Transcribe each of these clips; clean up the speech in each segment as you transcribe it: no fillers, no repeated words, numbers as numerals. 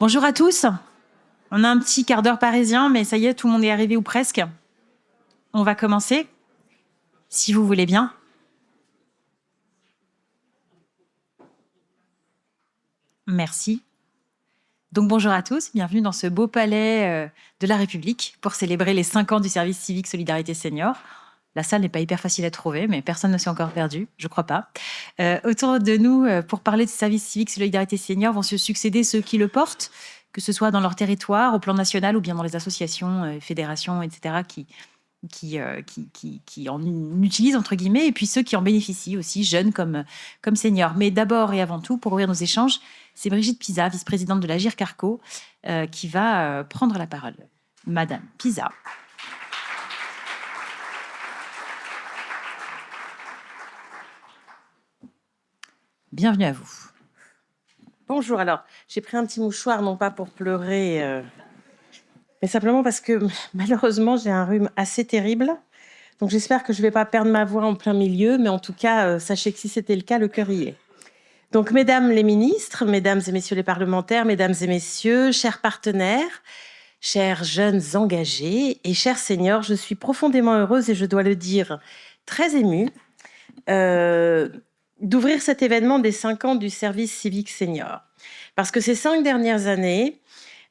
Bonjour à tous. On a un petit quart d'heure parisien, mais ça y est, tout le monde est arrivé ou presque. On va commencer, si vous voulez bien. Merci. Donc bonjour à tous, bienvenue dans ce beau palais de la République pour célébrer les 5 ans du service civique Solidarité Senior. La salle n'est pas hyper facile à trouver, mais personne ne s'est encore perdu, je crois pas. Autour de nous, pour parler du service civique Solidarité Senior, vont se succéder ceux qui le portent, que ce soit dans leur territoire, au plan national, ou bien dans les associations, fédérations, etc., qui en utilisent, entre guillemets, et puis ceux qui en bénéficient aussi, jeunes comme seniors. Mais d'abord et avant tout, pour ouvrir nos échanges, c'est Brigitte Pisa, vice-présidente de l'Agir Carco, qui va prendre la parole. Madame Pisa. Bienvenue à vous. Bonjour, alors j'ai pris un petit mouchoir, non pas pour pleurer, mais simplement parce que malheureusement j'ai un rhume assez terrible. Donc j'espère que je ne vais pas perdre ma voix en plein milieu, mais en tout cas, sachez que si c'était le cas, le cœur y est. Donc mesdames les ministres, mesdames et messieurs les parlementaires, mesdames et messieurs, chers partenaires, chers jeunes engagés et chers seniors, je suis profondément heureuse et je dois le dire très émue d'ouvrir cet événement des 5 ans du service civique senior. Parce que ces 5 dernières années,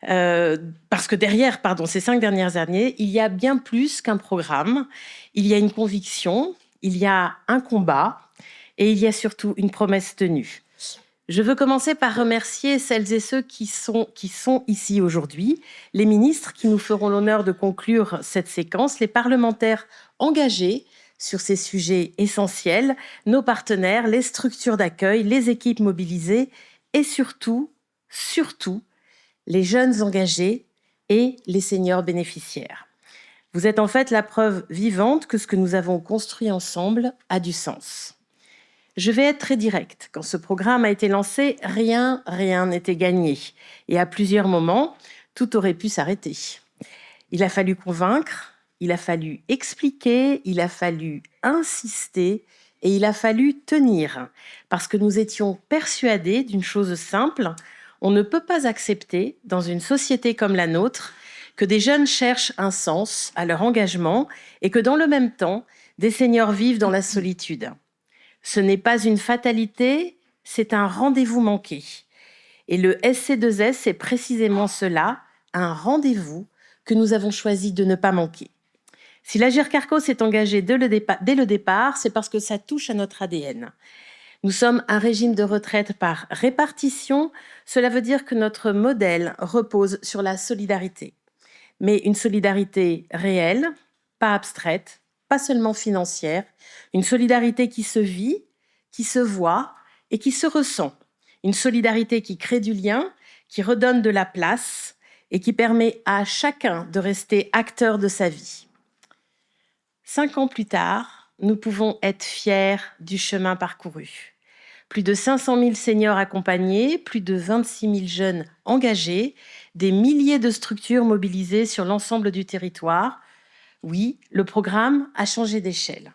ces 5 dernières années, il y a bien plus qu'un programme, il y a une conviction, il y a un combat et il y a surtout une promesse tenue. Je veux commencer par remercier celles et ceux qui sont ici aujourd'hui, les ministres qui nous feront l'honneur de conclure cette séquence, les parlementaires engagés sur ces sujets essentiels, nos partenaires, les structures d'accueil, les équipes mobilisées et surtout, les jeunes engagés et les seniors bénéficiaires. Vous êtes en fait la preuve vivante que ce que nous avons construit ensemble a du sens. Je vais être très directe. Quand ce programme a été lancé, rien n'était gagné. Et à plusieurs moments, tout aurait pu s'arrêter. Il a fallu convaincre, il a fallu expliquer, il a fallu insister et il a fallu tenir. Parce que nous étions persuadés d'une chose simple, on ne peut pas accepter, dans une société comme la nôtre, que des jeunes cherchent un sens à leur engagement et que dans le même temps, des seniors vivent dans la solitude. Ce n'est pas une fatalité, c'est un rendez-vous manqué. Et le SC2S est précisément cela, un rendez-vous que nous avons choisi de ne pas manquer. Si l'Agir Carco s'est engagé dès le départ, c'est parce que ça touche à notre ADN. Nous sommes un régime de retraite par répartition. Cela veut dire que notre modèle repose sur la solidarité. Mais une solidarité réelle, pas abstraite, pas seulement financière, une solidarité qui se vit, qui se voit et qui se ressent. Une solidarité qui crée du lien, qui redonne de la place et qui permet à chacun de rester acteur de sa vie. 5 ans plus tard, nous pouvons être fiers du chemin parcouru. Plus de 500 000 seniors accompagnés, plus de 26 000 jeunes engagés, des milliers de structures mobilisées sur l'ensemble du territoire. Oui, le programme a changé d'échelle.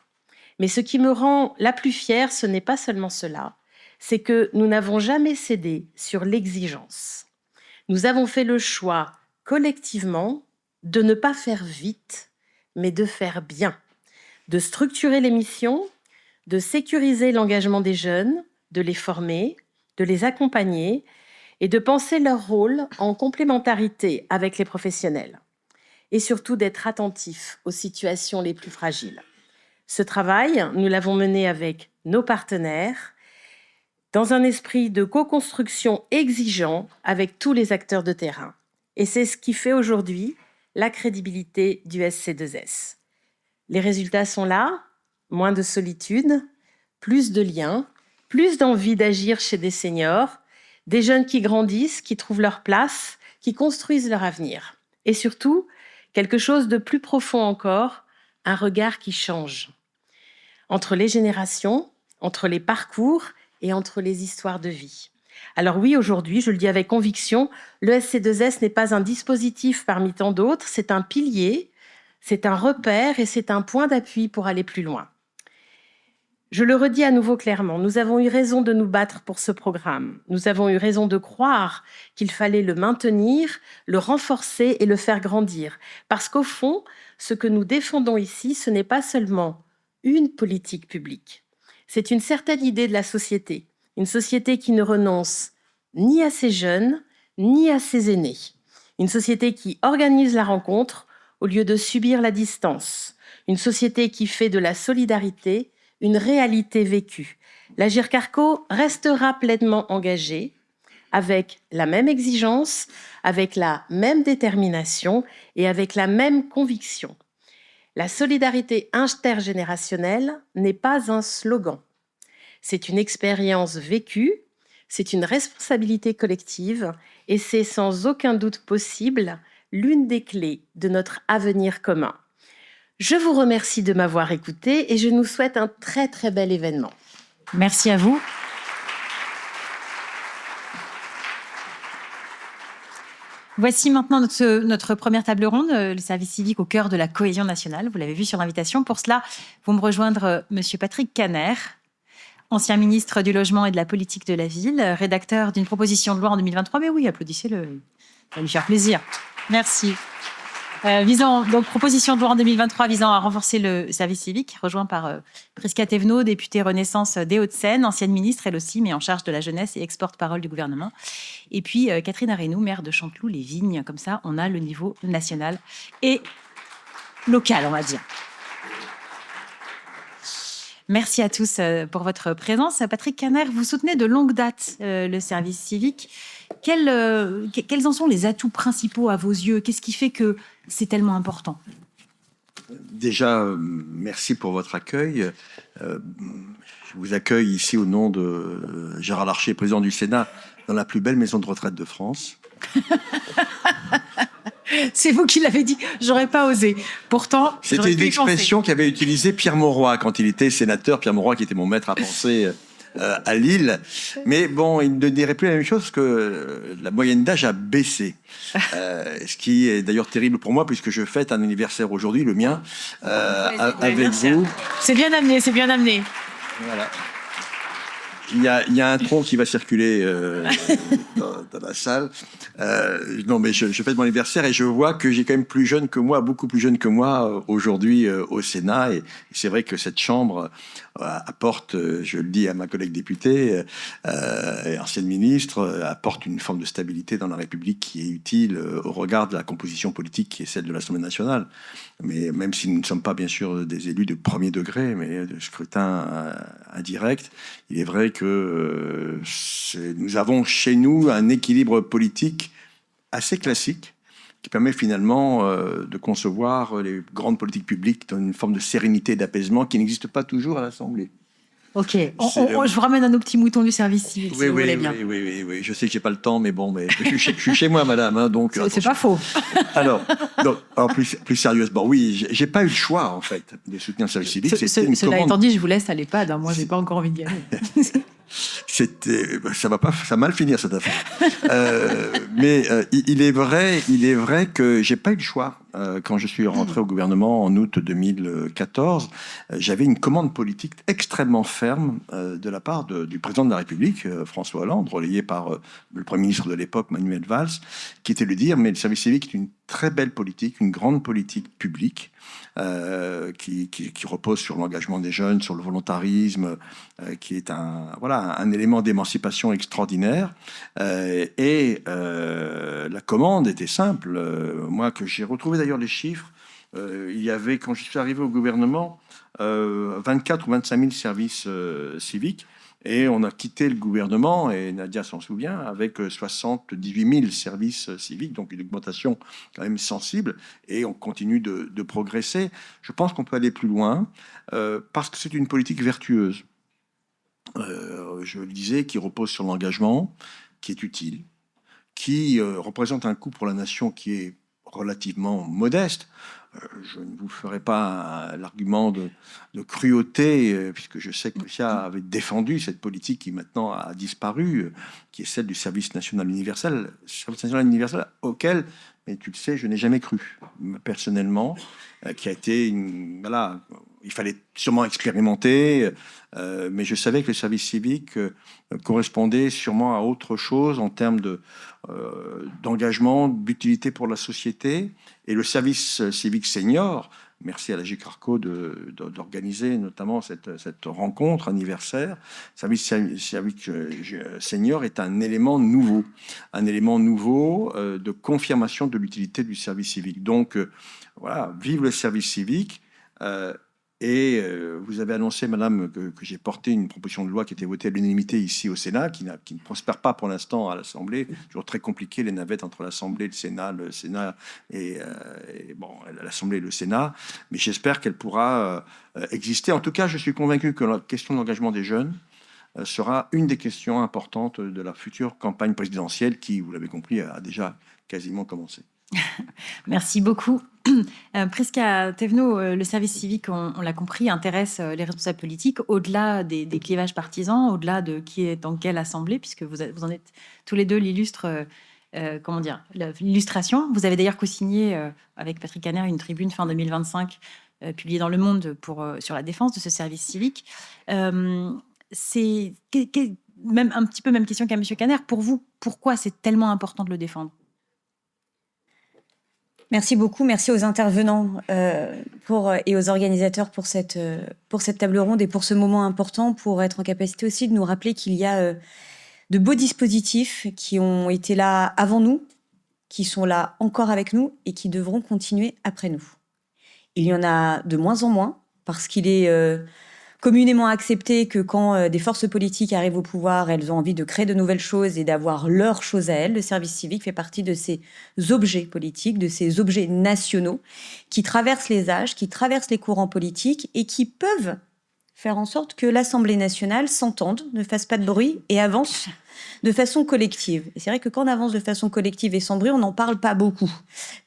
Mais ce qui me rend la plus fière, ce n'est pas seulement cela, c'est que nous n'avons jamais cédé sur l'exigence. Nous avons fait le choix collectivement de ne pas faire vite, mais de faire bien, de structurer les missions, de sécuriser l'engagement des jeunes, de les former, de les accompagner et de penser leur rôle en complémentarité avec les professionnels. Et surtout d'être attentifs aux situations les plus fragiles. Ce travail, nous l'avons mené avec nos partenaires, dans un esprit de co-construction exigeant avec tous les acteurs de terrain. Et c'est ce qui fait aujourd'hui la crédibilité du SC2S. Les résultats sont là, moins de solitude, plus de liens, plus d'envie d'agir chez des seniors, des jeunes qui grandissent, qui trouvent leur place, qui construisent leur avenir. Et surtout, quelque chose de plus profond encore, un regard qui change. Entre les générations, entre les parcours et entre les histoires de vie. Alors oui, aujourd'hui, je le dis avec conviction, le SC2S n'est pas un dispositif parmi tant d'autres, c'est un pilier, c'est un repère et c'est un point d'appui pour aller plus loin. Je le redis à nouveau clairement, nous avons eu raison de nous battre pour ce programme. Nous avons eu raison de croire qu'il fallait le maintenir, le renforcer et le faire grandir. Parce qu'au fond, ce que nous défendons ici, ce n'est pas seulement une politique publique. C'est une certaine idée de la société. Une société qui ne renonce ni à ses jeunes, ni à ses aînés. Une société qui organise la rencontre au lieu de subir la distance. Une société qui fait de la solidarité une réalité vécue. L'Agir Carco restera pleinement engagée avec la même exigence, avec la même détermination et avec la même conviction. La solidarité intergénérationnelle n'est pas un slogan. C'est une expérience vécue, c'est une responsabilité collective et c'est sans aucun doute possible l'une des clés de notre avenir commun. Je vous remercie de m'avoir écouté et je nous souhaite un très très bel événement. Merci à vous. Voici maintenant notre première table ronde, le service civique au cœur de la cohésion nationale. Vous l'avez vu sur l'invitation. Pour cela, vous me rejoindre Monsieur Patrick Kanner, ancien ministre du Logement et de la Politique de la Ville, rédacteur d'une proposition de loi en 2023. Mais oui, applaudissez-le, ça va lui faire plaisir. Merci. Proposition de loi en 2023 visant à renforcer le service civique, rejoint par Prisca Thévenot, députée Renaissance des Hauts-de-Seine, ancienne ministre elle aussi, mais en charge de la jeunesse et ex-porte-parole du gouvernement. Et puis Catherine Arenou, maire de Chanteloup-les-Vignes. Comme ça, on a le niveau national et local, on va dire. Merci à tous pour votre présence. Patrick Kanner, vous soutenez de longue date le service civique. Quels en sont les atouts principaux à vos yeux? Qu'est-ce qui fait que c'est tellement important? Déjà, merci pour votre accueil. Je vous accueille ici au nom de Gérard Larcher, président du Sénat, dans la plus belle maison de retraite de France. C'est vous qui l'avez dit, j'aurais pas osé. Pourtant, c'était une expression qu'avait utilisée Pierre Mauroy quand il était sénateur. Pierre Mauroy, qui était mon maître à penser à Lille. Mais bon, il ne dirait plus la même chose parce que la moyenne d'âge a baissé. Ce qui est d'ailleurs terrible pour moi puisque je fête un anniversaire aujourd'hui, le mien, avec vous. C'est bien amené, c'est bien amené. Voilà. Il y a un tronc qui va circuler dans la salle. Non, mais je fête mon anniversaire et je vois que j'ai quand même plus jeune que moi, beaucoup plus jeune que moi aujourd'hui au Sénat. Et c'est vrai que cette chambre apporte, je le dis à ma collègue députée et ancienne ministre, apporte une forme de stabilité dans la République qui est utile au regard de la composition politique qui est celle de l'Assemblée nationale. Mais même si nous ne sommes pas bien sûr des élus de premier degré, mais de scrutin indirect, il est vrai que nous avons chez nous un équilibre politique assez classique qui permet finalement de concevoir les grandes politiques publiques dans une forme de sérénité et d'apaisement qui n'existe pas toujours à l'Assemblée. Ok, je vous ramène à nos petits moutons du service civique, si vous voulez bien. Oui, je sais que j'ai pas le temps, mais bon, je suis chez moi, madame, hein, donc... C'est pas faux. Alors plus sérieusement, oui, j'ai pas eu le choix, en fait, de soutenir le service civique. Cela étant dit, je vous laisse à l'EHPAD, hein, moi, j'ai pas encore envie d'y aller. Ça va mal finir cette affaire. Mais il est vrai que j'ai pas eu le choix. Quand je suis rentré au gouvernement en août 2014, j'avais une commande politique extrêmement ferme de la part du président de la République, François Hollande, relayé par le Premier ministre de l'époque, Manuel Valls, qui était de lui dire, mais le service civique est une très belle politique, une grande politique publique, qui repose sur l'engagement des jeunes, sur le volontarisme, qui est un élément d'émancipation extraordinaire. La commande était simple. Moi, que j'ai retrouvé d'ailleurs les chiffres, il y avait, quand je suis arrivé au gouvernement, 24 ou 25 000 services civiques. Et on a quitté le gouvernement, et Nadia s'en souvient, avec 78 000 services civiques, donc une augmentation quand même sensible, et on continue de progresser. Je pense qu'on peut aller plus loin, parce que c'est une politique vertueuse. Je le disais, qui repose sur l'engagement, qui est utile, qui représente un coût pour la nation qui est relativement modeste. Je ne vous ferai pas l'argument de cruauté, puisque je sais que Lucia avait défendu cette politique qui maintenant a disparu, qui est celle du service national universel. Service national universel auquel, mais tu le sais, je n'ai jamais cru, personnellement, qui a été il fallait sûrement expérimenter, mais je savais que le service civique correspondait sûrement à autre chose en termes d'engagement, d'utilité pour la société. Et le service civique senior, merci à la GICARCO d'organiser notamment cette rencontre anniversaire. Le service civique senior est un élément nouveau de confirmation de l'utilité du service civique. Donc voilà, vive le service civique. Vous avez annoncé, madame, que j'ai porté une proposition de loi qui a été votée à l'unanimité ici au Sénat, qui ne prospère pas pour l'instant à l'Assemblée. Toujours très compliqué, les navettes entre l'Assemblée et le Sénat l'Assemblée et le Sénat. Mais j'espère qu'elle pourra exister. En tout cas, je suis convaincu que la question de l'engagement des jeunes sera une des questions importantes de la future campagne présidentielle qui, vous l'avez compris, a déjà quasiment commencé. Merci beaucoup. Prisca Thévenot, le service civique, on l'a compris, intéresse les responsables politiques au-delà des clivages partisans, au-delà de qui est dans quelle assemblée, puisque vous en êtes tous les deux l'illustration. Vous avez d'ailleurs co-signé avec Patrick Kanner une tribune fin 2025 publiée dans Le Monde sur la défense de ce service civique. C'est même un petit peu même question qu'à M. Kanner. Pour vous, pourquoi c'est tellement important de le défendre ? Merci beaucoup, merci aux intervenants et aux organisateurs pour cette table ronde et pour ce moment important, pour être en capacité aussi de nous rappeler qu'il y a de beaux dispositifs qui ont été là avant nous, qui sont là encore avec nous et qui devront continuer après nous. Il y en a de moins en moins parce qu'il est communément accepté que quand des forces politiques arrivent au pouvoir, elles ont envie de créer de nouvelles choses et d'avoir leurs choses à elles. Le service civique fait partie de ces objets politiques, de ces objets nationaux qui traversent les âges, qui traversent les courants politiques et qui peuvent faire en sorte que l'Assemblée nationale s'entende, ne fasse pas de bruit et avance de façon collective. Et c'est vrai que quand on avance de façon collective et sans bruit, on n'en parle pas beaucoup.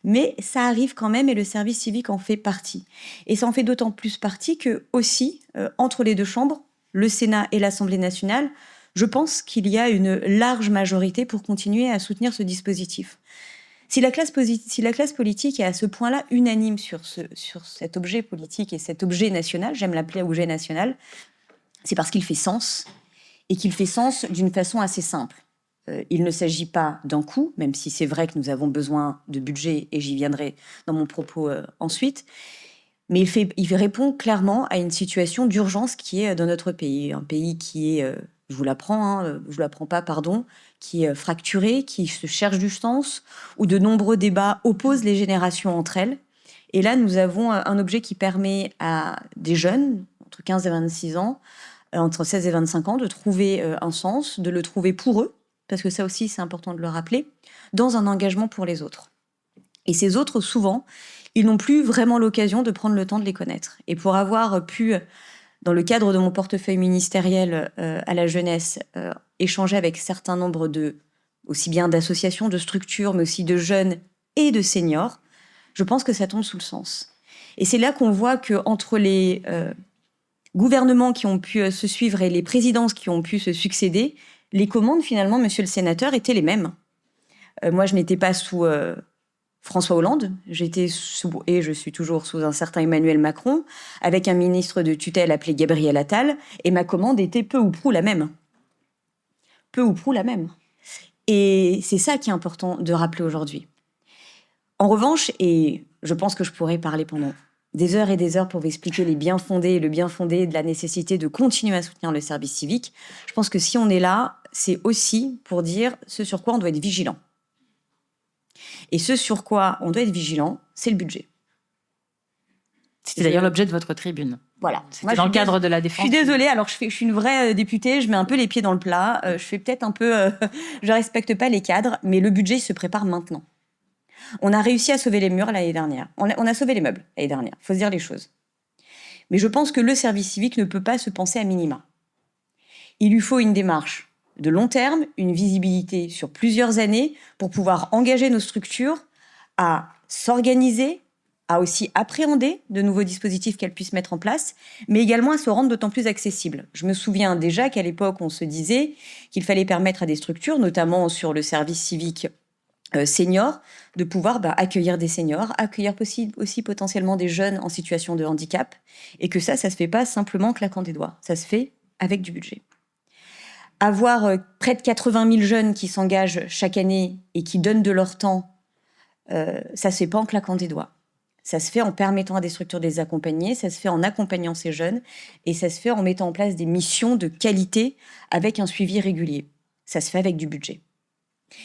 Mais ça arrive quand même et le service civique en fait partie. Et ça en fait d'autant plus partie que aussi, entre les deux chambres, le Sénat et l'Assemblée nationale, je pense qu'il y a une large majorité pour continuer à soutenir ce dispositif. Si la classe politique est à ce point-là unanime sur cet objet politique et cet objet national, j'aime l'appeler objet national, c'est parce qu'il fait sens et qu'il fait sens d'une façon assez simple. Il ne s'agit pas d'un coup, même si c'est vrai que nous avons besoin de budget, et j'y viendrai dans mon propos ensuite, mais il répond clairement à une situation d'urgence qui est dans notre pays, un pays qui est, je vous l'apprends pas, qui est fracturé, qui se cherche du sens, où de nombreux débats opposent les générations entre elles. Et là, nous avons un objet qui permet à des jeunes, entre 15 et 26 ans, entre 16 et 25 ans, de trouver un sens, de le trouver pour eux, parce que ça aussi, c'est important de le rappeler, dans un engagement pour les autres. Et ces autres, souvent, ils n'ont plus vraiment l'occasion de prendre le temps de les connaître. Et pour avoir pu, dans le cadre de mon portefeuille ministériel à la jeunesse, échanger avec certains nombres aussi bien d'associations, de structures, mais aussi de jeunes et de seniors, je pense que ça tombe sous le sens. Et c'est là qu'on voit qu'entre les gouvernements qui ont pu se suivre et les présidences qui ont pu se succéder, les commandes, finalement, monsieur le sénateur, étaient les mêmes. Moi, je n'étais pas sous François Hollande, j'étais et je suis toujours sous un certain Emmanuel Macron, avec un ministre de tutelle appelé Gabriel Attal, et ma commande était peu ou prou la même. Peu ou prou la même. Et c'est ça qui est important de rappeler aujourd'hui. En revanche, et je pense que je pourrais parler pendant des heures et des heures pour vous expliquer le bien fondé de la nécessité de continuer à soutenir le service civique, je pense que si on est là, c'est aussi pour dire ce sur quoi on doit être vigilant. Et ce sur quoi on doit être vigilant, c'est le budget. C'était d'ailleurs l'objet de votre tribune. Voilà. C'était dans le cadre de la défense. Je suis désolée, alors je suis une vraie députée, je mets un peu les pieds dans le plat, je fais peut-être un peu... je respecte pas les cadres, mais le budget se prépare maintenant. On a réussi à sauver les murs l'année dernière. On a sauvé les meubles l'année dernière, il faut se dire les choses. Mais je pense que le service civique ne peut pas se penser à minima. Il lui faut une démarche de long terme, une visibilité sur plusieurs années pour pouvoir engager nos structures à s'organiser, à aussi appréhender de nouveaux dispositifs qu'elles puissent mettre en place, mais également à se rendre d'autant plus accessibles. Je me souviens déjà qu'à l'époque, on se disait qu'il fallait permettre à des structures, notamment sur le service civique seniors, de pouvoir accueillir des seniors, accueillir aussi potentiellement des jeunes en situation de handicap, et que ça se fait pas simplement en claquant des doigts, ça se fait avec du budget. Avoir près de 80 000 jeunes qui s'engagent chaque année et qui donnent de leur temps, ça se fait pas en claquant des doigts. Ça se fait en permettant à des structures de les accompagner, ça se fait en accompagnant ces jeunes, et ça se fait en mettant en place des missions de qualité avec un suivi régulier. Ça se fait avec du budget.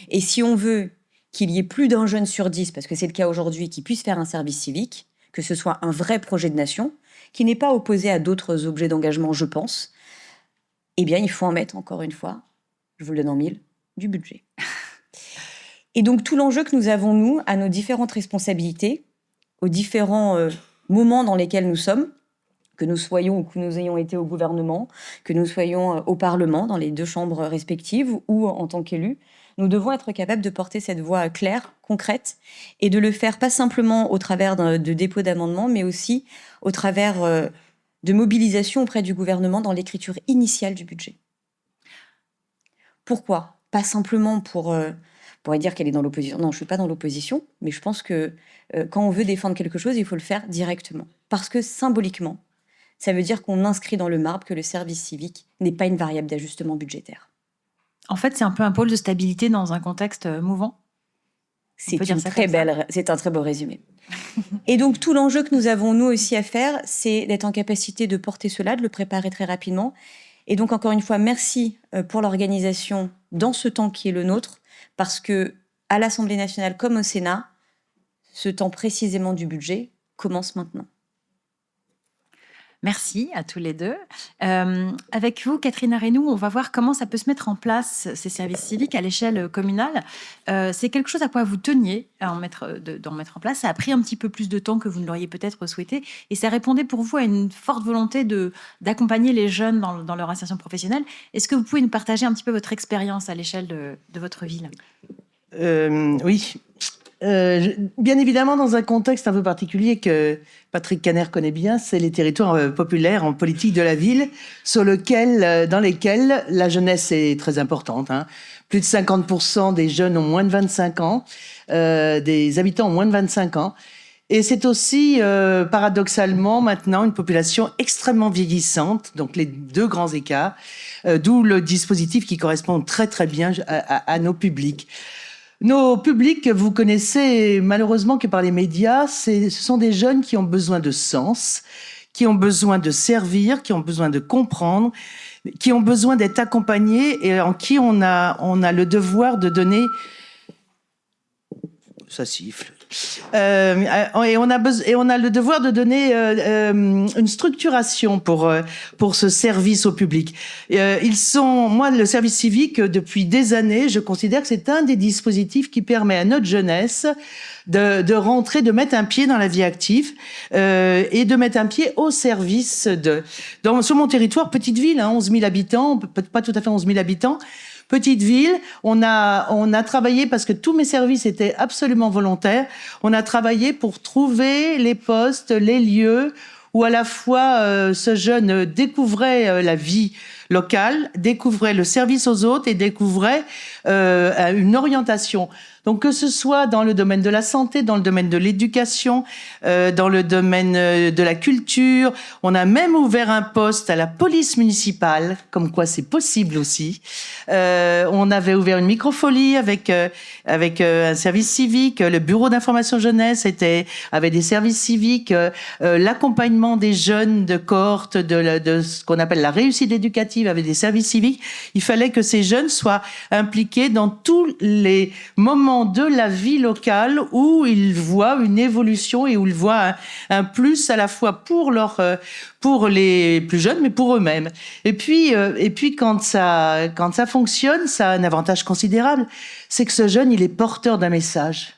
Et si on veut qu'il y ait plus d'un jeune sur 10, parce que c'est le cas aujourd'hui, qui puisse faire un service civique, que ce soit un vrai projet de nation, qui n'est pas opposé à d'autres objets d'engagement, je pense, eh bien, il faut en mettre, encore une fois, je vous le donne en mille, du budget. Et donc, tout l'enjeu que nous avons, nous, à nos différentes responsabilités, aux différents moments dans lesquels nous sommes, que nous soyons ou que nous ayons été au gouvernement, que nous soyons au Parlement, dans les 2 chambres respectives, ou en tant qu'élus, nous devons être capables de porter cette voix claire, concrète, et de le faire pas simplement au travers de dépôts d'amendements, mais aussi au travers de mobilisation auprès du gouvernement dans l'écriture initiale du budget. Pourquoi ? Pas simplement pour dire qu'elle est dans l'opposition. Non, je ne suis pas dans l'opposition, mais je pense que quand on veut défendre quelque chose, il faut le faire directement. Parce que symboliquement, ça veut dire qu'on inscrit dans le marbre que le service civique n'est pas une variable d'ajustement budgétaire. En fait, c'est un peu un pôle de stabilité dans un contexte mouvant. C'est un très beau résumé. Et donc, tout l'enjeu que nous avons, nous aussi, à faire, c'est d'être en capacité de porter cela, de le préparer très rapidement. Et donc, encore une fois, merci pour l'organisation dans ce temps qui est le nôtre, parce que à l'Assemblée nationale comme au Sénat, ce temps précisément du budget commence maintenant. Merci à tous les deux. Avec vous, Catherine Arenou, on va voir comment ça peut se mettre en place, ces services civiques à l'échelle communale. C'est quelque chose à quoi vous teniez d'en mettre en place. Ça a pris un petit peu plus de temps que vous ne l'auriez peut-être souhaité. Et ça répondait pour vous à une forte volonté d'accompagner les jeunes dans leur insertion professionnelle. Est-ce que vous pouvez nous partager un petit peu votre expérience à l'échelle de votre ville ? Oui. Bien évidemment, dans un contexte un peu particulier que Patrick Caner connaît bien, c'est les territoires populaires en politique de la ville, dans lesquels la jeunesse est très importante. Plus de 50% des jeunes ont moins de 25 ans, des habitants ont moins de 25 ans. Et c'est aussi, paradoxalement, maintenant, une population extrêmement vieillissante, donc les 2 grands écarts, d'où le dispositif qui correspond très très bien à nos publics. Nos publics, vous connaissez malheureusement que par les médias, ce sont des jeunes qui ont besoin de sens, qui ont besoin de servir, qui ont besoin de comprendre, qui ont besoin d'être accompagnés et en qui on a le devoir de donner... Ça siffle. Et on a le devoir de donner une structuration pour ce service au public. Moi, le service civique, depuis des années, je considère que c'est un des dispositifs qui permet à notre jeunesse de rentrer, de mettre un pied dans la vie active et de mettre un pied au service sur mon territoire, petite ville, 11 000 habitants, pas tout à fait 11 000 habitants. Petite ville, on a travaillé parce que tous mes services étaient absolument volontaires. On a travaillé pour trouver les postes, les lieux où à la fois ce jeune découvrait la vie locale, découvrait le service aux autres et découvrait une orientation. Donc que ce soit dans le domaine de la santé, dans le domaine de l'éducation, dans le domaine de la culture, on a même ouvert un poste à la police municipale, comme quoi c'est possible aussi. On avait ouvert une microfolie avec un service civique, le bureau d'information jeunesse avait des services civiques, l'accompagnement des jeunes de cohorte de ce qu'on appelle la réussite éducative avec des services civiques. Il fallait que ces jeunes soient impliqués dans tous les moments de la vie locale où ils voient une évolution et où ils voient un plus à la fois pour les plus jeunes, mais pour eux-mêmes. Et puis quand ça fonctionne, ça a un avantage considérable, c'est que ce jeune, il est porteur d'un message.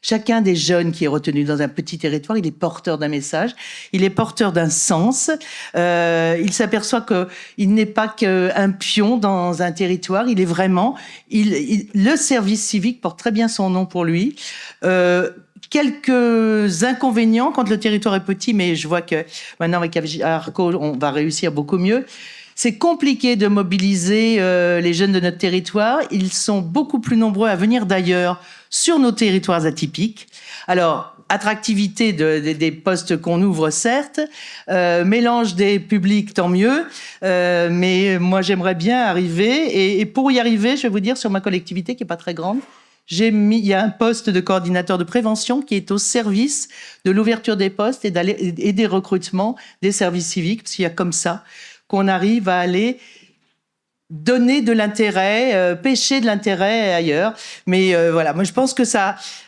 Chacun des jeunes qui est retenu dans un petit territoire, il est porteur d'un message, il est porteur d'un sens. Il s'aperçoit qu'il n'est pas qu'un pion dans un territoire, il est vraiment... le service civique porte très bien son nom pour lui. Quelques inconvénients quand le territoire est petit, mais je vois que maintenant avec Arco, on va réussir beaucoup mieux. C'est compliqué de mobiliser les jeunes de notre territoire. Ils sont beaucoup plus nombreux à venir d'ailleurs, sur nos territoires atypiques. Alors, attractivité des postes qu'on ouvre, certes, mélange des publics, tant mieux, mais moi j'aimerais bien arriver, et pour y arriver, je vais vous dire, sur ma collectivité qui n'est pas très grande, il y a un poste de coordinateur de prévention qui est au service de l'ouverture des postes et des recrutements des services civiques, parce qu'il y a comme ça qu'on arrive à aller donner de l'intérêt, pêcher de l'intérêt ailleurs. Mais voilà, moi je pense que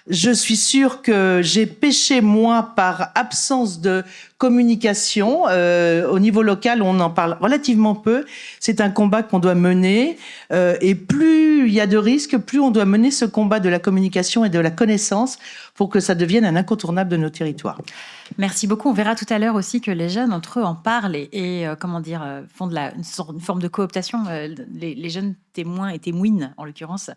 je suis sûre que j'ai pêché moi par absence de communication. Au niveau local, on en parle relativement peu. C'est un combat qu'on doit mener. Et plus il y a de risques, plus on doit mener ce combat de la communication et de la connaissance pour que ça devienne un incontournable de nos territoires. Merci beaucoup. On verra tout à l'heure aussi que les jeunes entre eux en parlent et font une forme de cooptation. Les jeunes témoins et témoines, en l'occurrence,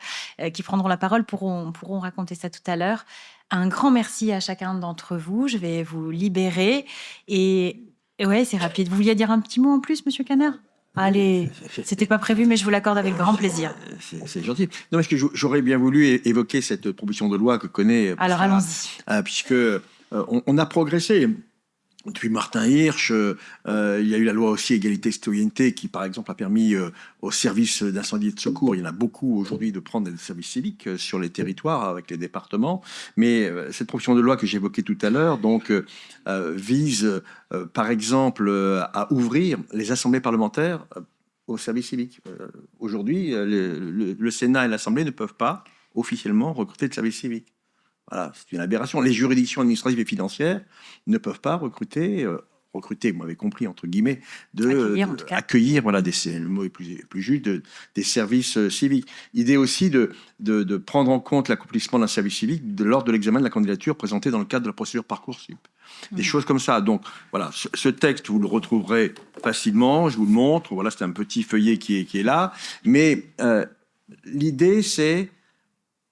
qui prendront la parole pourront raconter ça tout à l'heure. Un grand merci à chacun d'entre vous. Je vais vous libérer. Et ouais, c'est rapide. Vous vouliez dire un petit mot en plus, Monsieur Canard ? Allez, c'était pas prévu, mais je vous l'accorde avec grand plaisir. C'est gentil. Non, parce que j'aurais bien voulu évoquer cette proposition de loi que connaît... Alors, allons-y. Puisque on a progressé. Depuis Martin Hirsch, il y a eu la loi aussi égalité citoyenneté qui, par exemple, a permis aux services d'incendie et de secours, il y en a beaucoup aujourd'hui, de prendre des services civiques sur les territoires avec les départements. Mais cette proposition de loi que j'évoquais tout à l'heure vise, par exemple, à ouvrir les assemblées parlementaires aux services civiques. Aujourd'hui, le Sénat et l'Assemblée ne peuvent pas officiellement recruter de services civiques. Voilà, c'est une aberration. Les juridictions administratives et financières ne peuvent pas recruter, vous m'avez compris, entre guillemets, accueillir voilà, le mot est plus juste, des services civiques. Idée aussi de prendre en compte l'accomplissement d'un service civique lors de l'examen de la candidature présentée dans le cadre de la procédure Parcoursup. Des choses comme ça. Donc, voilà, ce texte, vous le retrouverez facilement, je vous le montre. Voilà, c'est un petit feuillet qui est là. Mais l'idée, c'est,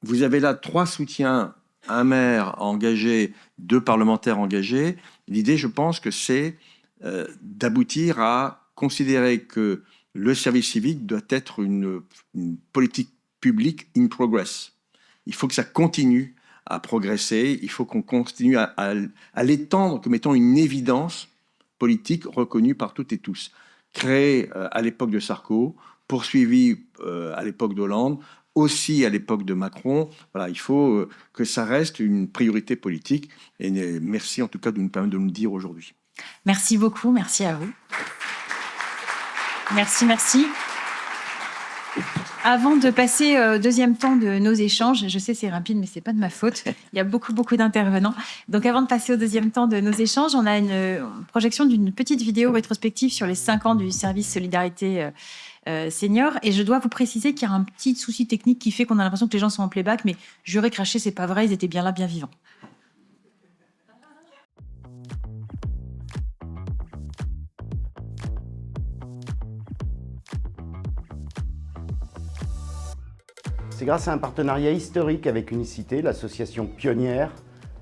vous avez là 3 soutiens, un maire engagé, 2 parlementaires engagés. L'idée, je pense que c'est d'aboutir à considérer que le service civique doit être une politique publique in progress. Il faut que ça continue à progresser. Il faut qu'on continue à l'étendre comme étant une évidence politique reconnue par toutes et tous. Créé à l'époque de Sarko, poursuivi à l'époque d'Hollande, aussi à l'époque de Macron. Voilà, il faut que ça reste une priorité politique. Et merci en tout cas de nous permettre de nous le dire aujourd'hui. Merci beaucoup, merci à vous. Merci. Avant de passer au deuxième temps de nos échanges, je sais c'est rapide, mais c'est pas de ma faute. Il y a beaucoup d'intervenants. Donc avant de passer au deuxième temps de nos échanges, on a une projection d'une petite vidéo rétrospective sur les 5 ans du service Solidarité Senior. Et je dois vous préciser qu'il y a un petit souci technique qui fait qu'on a l'impression que les gens sont en playback, mais juré craché, c'est pas vrai, ils étaient bien là, bien vivants. C'est grâce à un partenariat historique avec Unicité, l'association pionnière,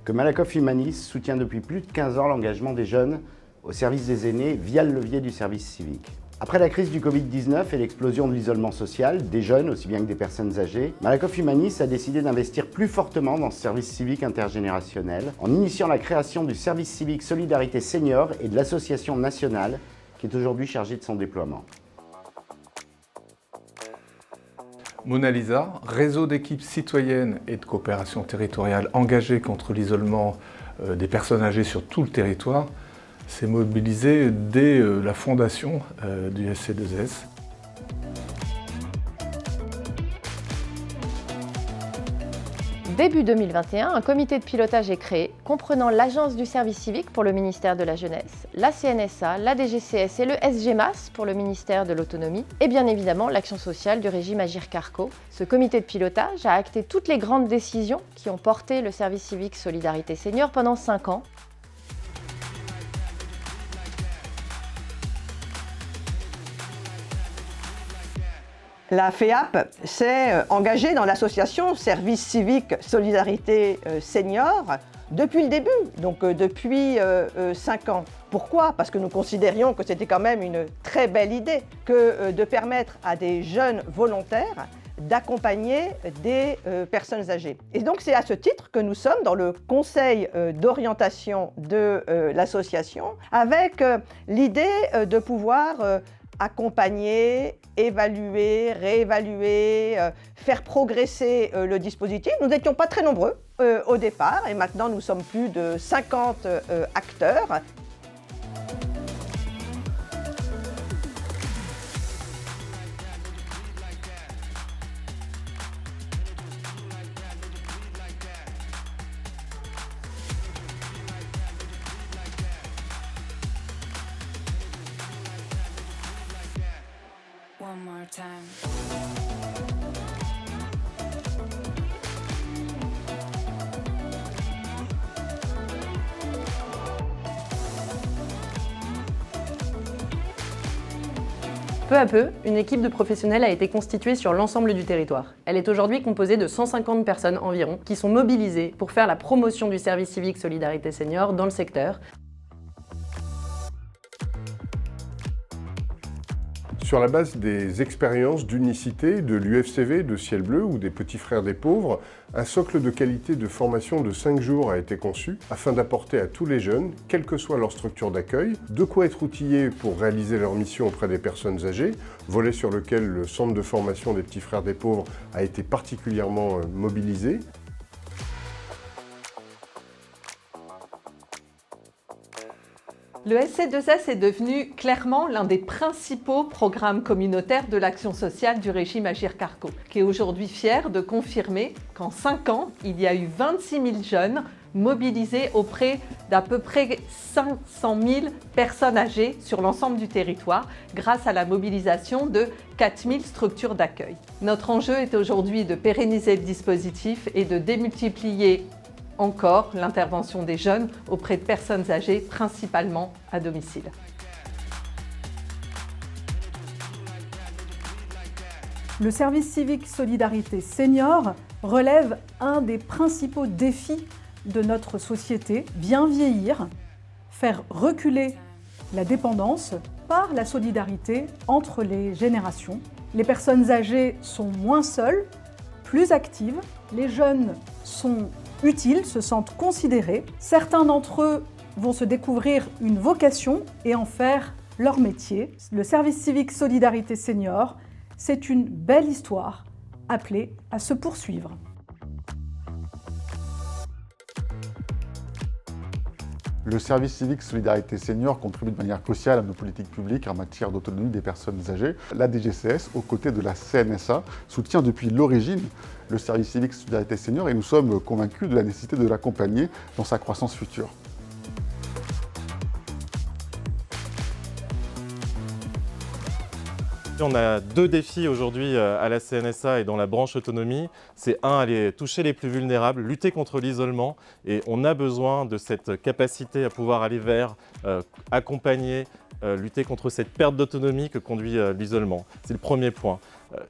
que Malakoff Humanis soutient depuis plus de 15 ans l'engagement des jeunes au service des aînés via le levier du service civique. Après la crise du Covid-19 et l'explosion de l'isolement social, des jeunes aussi bien que des personnes âgées, Malakoff Humanis a décidé d'investir plus fortement dans ce service civique intergénérationnel en initiant la création du service civique Solidarité Senior et de l'association nationale qui est aujourd'hui chargée de son déploiement. Mona Lisa, réseau d'équipes citoyennes et de coopération territoriale engagées contre l'isolement des personnes âgées sur tout le territoire, s'est mobilisé dès la fondation du SC2S. Début 2021, un comité de pilotage est créé, comprenant l'Agence du service civique pour le ministère de la Jeunesse, la CNSA, la DGCS et le SGMAS pour le ministère de l'Autonomie, et bien évidemment l'action sociale du régime Agirc-Arrco. Ce comité de pilotage a acté toutes les grandes décisions qui ont porté le service civique Solidarité Senior pendant 5 ans. La FEAP s'est engagée dans l'association Service civique Solidarité Senior depuis le début, donc depuis 5 ans. Pourquoi ? Parce que nous considérions que c'était quand même une très belle idée que de permettre à des jeunes volontaires d'accompagner des personnes âgées. Et donc c'est à ce titre que nous sommes dans le conseil d'orientation de l'association avec l'idée de pouvoir accompagner, évaluer, réévaluer, faire progresser le dispositif. Nous n'étions pas très nombreux au départ et maintenant nous sommes plus de 50 acteurs. One more time. Peu à peu, une équipe de professionnels a été constituée sur l'ensemble du territoire. Elle est aujourd'hui composée de 150 personnes environ qui sont mobilisées pour faire la promotion du service civique Solidarité Senior dans le secteur. Sur la base des expériences d'unicité, de l'UFCV, de Ciel Bleu ou des Petits Frères des Pauvres, un socle de qualité de formation de 5 jours a été conçu afin d'apporter à tous les jeunes, quelle que soit leur structure d'accueil, de quoi être outillés pour réaliser leur mission auprès des personnes âgées, volet sur lequel le centre de formation des Petits Frères des Pauvres a été particulièrement mobilisé. Le SC2S est devenu clairement l'un des principaux programmes communautaires de l'action sociale du régime Agirc-Arrco, qui est aujourd'hui fier de confirmer qu'en 5 ans, il y a eu 26 000 jeunes mobilisés auprès d'à peu près 500 000 personnes âgées sur l'ensemble du territoire, grâce à la mobilisation de 4 000 structures d'accueil. Notre enjeu est aujourd'hui de pérenniser le dispositif et de démultiplier encore l'intervention des jeunes auprès de personnes âgées, principalement à domicile. Le service civique Solidarité Senior relève un des principaux défis de notre société, bien vieillir, faire reculer la dépendance par la solidarité entre les générations. Les personnes âgées sont moins seules, plus actives, les jeunes sont utiles, se sentent considérés. Certains d'entre eux vont se découvrir une vocation et en faire leur métier. Le service civique Solidarité Senior, c'est une belle histoire appelée à se poursuivre. Le service civique Solidarité Senior contribue de manière cruciale à nos politiques publiques en matière d'autonomie des personnes âgées. La DGCS, aux côtés de la CNSA, soutient depuis l'origine le service civique Solidarité Senior et nous sommes convaincus de la nécessité de l'accompagner dans sa croissance future. On a 2 défis aujourd'hui à la CNSA et dans la branche autonomie. C'est aller toucher les plus vulnérables, lutter contre l'isolement et on a besoin de cette capacité à pouvoir aller vers, accompagner, lutter contre cette perte d'autonomie que conduit l'isolement. C'est le premier point.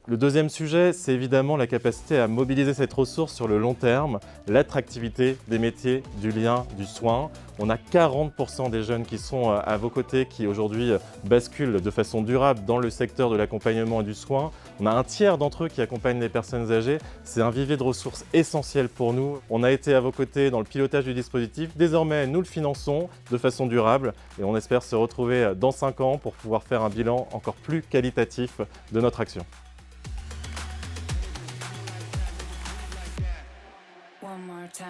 Le deuxième sujet, c'est évidemment la capacité à mobiliser cette ressource sur le long terme, l'attractivité des métiers, du lien, du soin. On a 40% des jeunes qui sont à vos côtés qui aujourd'hui basculent de façon durable dans le secteur de l'accompagnement et du soin. On a un tiers d'entre eux qui accompagnent les personnes âgées. C'est un vivier de ressources essentiel pour nous. On a été à vos côtés dans le pilotage du dispositif. Désormais, nous le finançons de façon durable et on espère se retrouver dans 5 ans pour pouvoir faire un bilan encore plus qualitatif de notre action. One more time.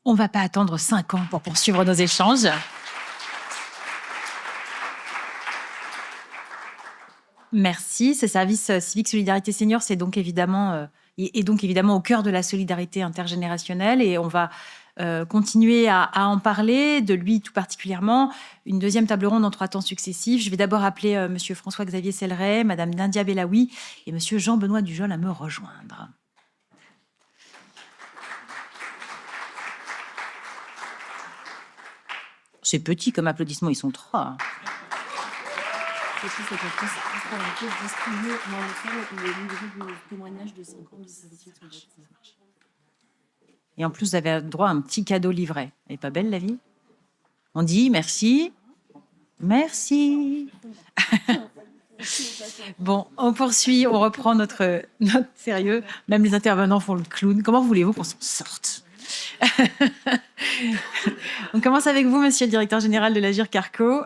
On ne va pas attendre 5 ans pour poursuivre nos échanges. Merci. Ce service civique Solidarité Senior, c'est donc évidemment, est donc évidemment au cœur de la solidarité intergénérationnelle et on va continuer à en parler, de lui tout particulièrement. Une deuxième table ronde en 3 temps successifs. Je vais d'abord appeler Monsieur François-Xavier Selleret, Madame Nadia Bellaoui et Monsieur Jean-Benoît Dujol à me rejoindre. C'est petit comme applaudissement, ils sont 3. Et en plus, vous avez droit à un petit cadeau livret. Elle est pas belle, la vie? On dit merci. Merci. Bon, on poursuit, on reprend notre sérieux. Même les intervenants font le clown. Comment voulez-vous qu'on s'en sorte? On commence avec vous, monsieur le directeur général de l'Agirc Arrco.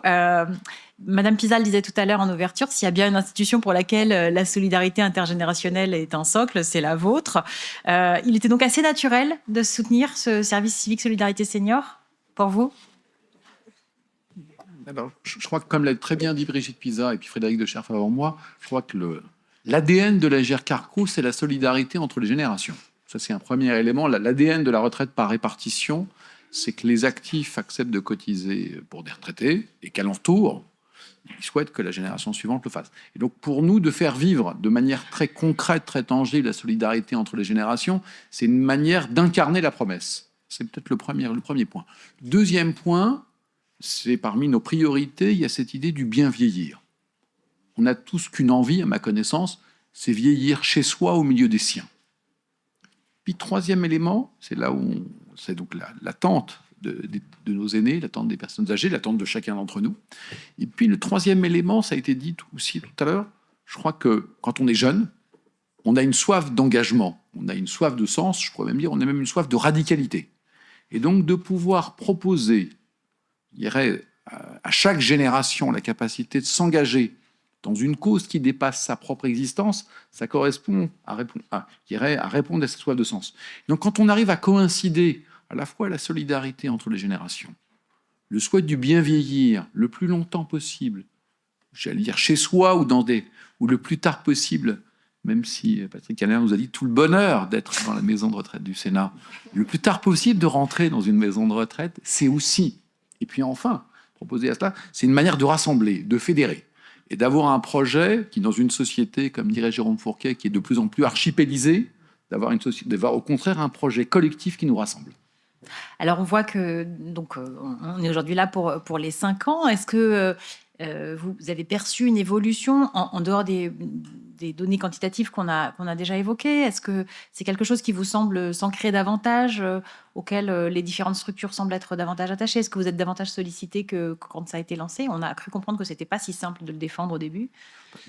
Madame Pizal disait tout à l'heure en ouverture, s'il y a bien une institution pour laquelle la solidarité intergénérationnelle est un socle, c'est la vôtre. Il était donc assez naturel de soutenir ce service civique solidarité senior pour vous? Alors, je crois que, comme l'a très bien dit Brigitte Pizza et puis Frédéric de Cherf avant moi, je crois que l'ADN de l'Agirc Arrco, c'est la solidarité entre les générations. Ça, c'est un premier élément. L'ADN de la retraite par répartition, c'est que les actifs acceptent de cotiser pour des retraités et qu'à leur tour, ils souhaitent que la génération suivante le fasse. Et donc, pour nous, de faire vivre de manière très concrète, très tangible, la solidarité entre les générations, c'est une manière d'incarner la promesse. C'est peut-être le premier point. Deuxième point, c'est parmi nos priorités, il y a cette idée du bien vieillir. On a tous qu'une envie, à ma connaissance, c'est vieillir chez soi au milieu des siens. Puis troisième élément, c'est là où c'est donc l'attente de nos aînés, l'attente des personnes âgées, l'attente de chacun d'entre nous. Et puis le troisième élément, ça a été dit aussi tout à l'heure, je crois que quand on est jeune, on a une soif d'engagement, on a une soif de sens, je pourrais même dire, on a même une soif de radicalité. Et donc de pouvoir proposer, je dirais, à chaque génération la capacité de s'engager dans une cause qui dépasse sa propre existence, ça correspond à répondre à cette soif de sens. Donc quand on arrive à coïncider à la fois la solidarité entre les générations, le souhait du bien vieillir le plus longtemps possible, j'allais dire chez soi ou le plus tard possible, même si Patrick Caner nous a dit tout le bonheur d'être dans la maison de retraite du Sénat, le plus tard possible de rentrer dans une maison de retraite, c'est aussi, et puis enfin, proposer à cela, c'est une manière de rassembler, de fédérer, et d'avoir un projet qui, dans une société, comme dirait Jérôme Fourquet, qui est de plus en plus archipélisée, d'avoir au contraire un projet collectif qui nous rassemble. Alors on voit que donc on est aujourd'hui là pour les 5 ans. Est-ce que vous avez perçu une évolution en dehors des données quantitatives qu'on a déjà évoquées? Est-ce que c'est quelque chose qui vous semble s'ancrer davantage, auquel les différentes structures semblent être davantage attachées? Est-ce que vous êtes davantage sollicité que quand ça a été lancé? On a cru comprendre que c'était pas si simple de le défendre au début.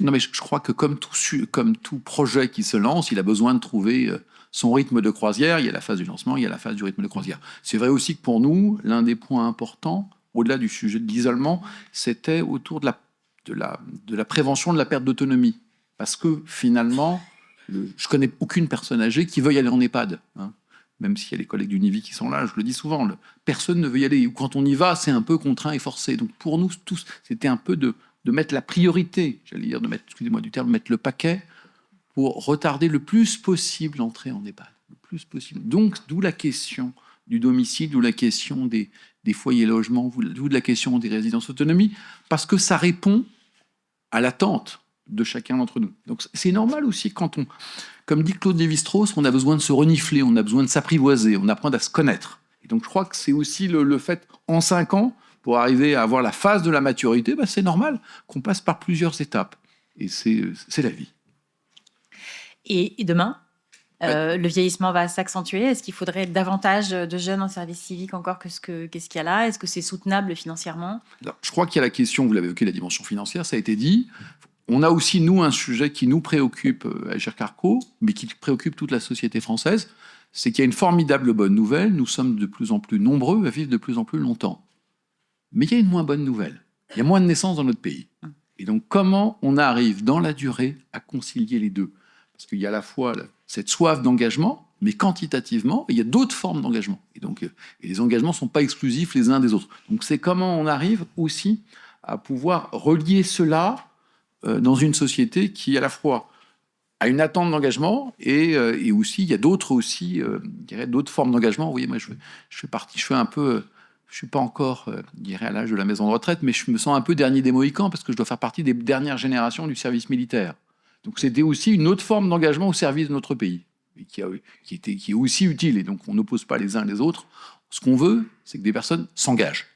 Non, mais je crois que comme tout projet qui se lance, il a besoin de trouver son rythme de croisière. Il y a la phase du lancement, il y a la phase du rythme de croisière. C'est vrai aussi que pour nous, l'un des points importants, au-delà du sujet de l'isolement, c'était autour de la prévention de la perte d'autonomie. Parce que finalement, je connais aucune personne âgée qui veuille aller en EHPAD. Hein. Même s'il y a les collègues d'Univi qui sont là, je le dis souvent, personne ne veut y aller. Ou quand on y va, c'est un peu contraint et forcé. Donc pour nous tous, c'était un peu de mettre la priorité, j'allais dire, excusez-moi du terme, mettre le paquet pour retarder le plus possible l'entrée en EHPAD. Le plus possible. Donc, d'où la question du domicile, d'où la question des foyers logements, d'où la question des résidences autonomie, parce que ça répond à l'attente de chacun d'entre nous. Donc c'est normal aussi quand comme dit Claude Lévi-Strauss, on a besoin de se renifler, on a besoin de s'apprivoiser, on apprend à se connaître. Et donc je crois que c'est aussi le fait, en 5 ans, pour arriver à avoir la phase de la maturité, c'est normal qu'on passe par plusieurs étapes. Et c'est la vie. Et demain, le vieillissement va s'accentuer. Est-ce qu'il faudrait davantage de jeunes en service civique encore qu'est-ce qu'il y a là? Est-ce que c'est soutenable financièrement? Alors, je crois qu'il y a la question, vous l'avez évoqué, la dimension financière, ça a été dit. On a aussi, nous, un sujet qui nous préoccupe à Agirc Arrco, mais qui préoccupe toute la société française, c'est qu'il y a une formidable bonne nouvelle. Nous sommes de plus en plus nombreux à vivre de plus en plus longtemps. Mais il y a une moins bonne nouvelle. Il y a moins de naissances dans notre pays. Et donc, comment on arrive dans la durée à concilier les deux? Parce qu'il y a à la fois cette soif d'engagement, mais quantitativement, il y a d'autres formes d'engagement. Et donc, les engagements ne sont pas exclusifs les uns des autres. Donc, c'est comment on arrive aussi à pouvoir relier cela dans une société qui, à la fois, a une attente d'engagement et aussi, il y a d'autres formes d'engagement. Vous voyez, moi, je suis pas encore, à l'âge de la maison de retraite, mais je me sens un peu dernier des Mohicans parce que je dois faire partie des dernières générations du service militaire. Donc c'était aussi une autre forme d'engagement au service de notre pays, et qui est aussi utile. Et donc on n'oppose pas les uns les autres. Ce qu'on veut, c'est que des personnes s'engagent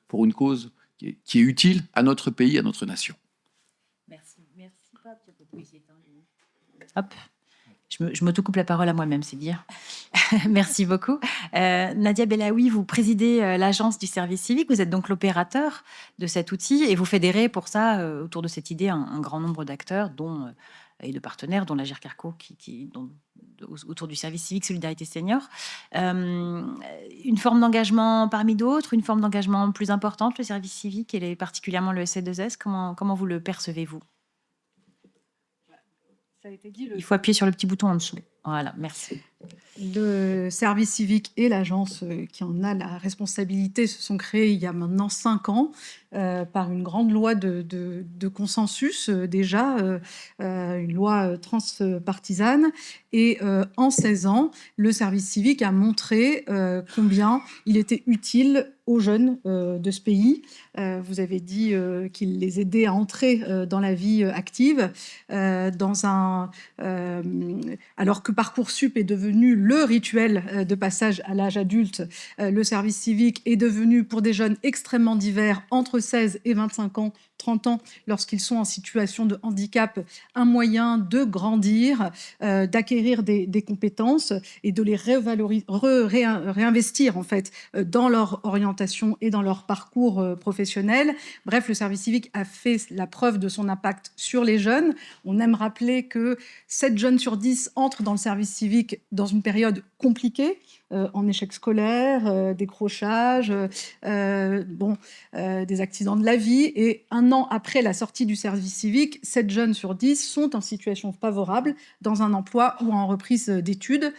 pour une cause qui est utile à notre pays, à notre nation. Hop. Je m'autocoupe la parole à moi-même, c'est dire. Merci beaucoup. Nadia Bellaoui, vous présidez l'agence du service civique. Vous êtes donc l'opérateur de cet outil et vous fédérez pour ça, autour de cette idée, un grand nombre d'acteurs et de partenaires, dont l'Agir Carco, autour du service civique Solidarité Senior. Une forme d'engagement parmi d'autres, une forme d'engagement plus importante, le service civique et particulièrement le SC2S. Comment vous le percevez-vous ? Ça a été dit, Il faut appuyer sur le petit bouton en dessous. Voilà, merci. Le service civique et l'agence qui en a la responsabilité se sont créés il y a maintenant 5 ans par une grande loi de consensus déjà, une loi transpartisane. Et en 16 ans, le service civique a montré combien il était utile aux jeunes de ce pays. Vous avez dit qu'il les aidait à entrer dans la vie active, alors que Parcoursup est devenu le rituel de passage à l'âge adulte. Le service civique est devenu, pour des jeunes extrêmement divers, entre 16 et 25 ans, 30 ans, lorsqu'ils sont en situation de handicap, un moyen de grandir, d'acquérir des compétences et de les réinvestir en fait dans leur orientation et dans leur parcours professionnel. Bref, le service civique a fait la preuve de son impact sur les jeunes. On aime rappeler que 7 jeunes sur 10 entrent dans le service civique dans une période compliquée, en échec scolaire, décrochage, des accidents de la vie. Et 1 an après la sortie du service civique, 7 jeunes sur 10 sont en situation favorable dans un emploi ou en reprise d'études.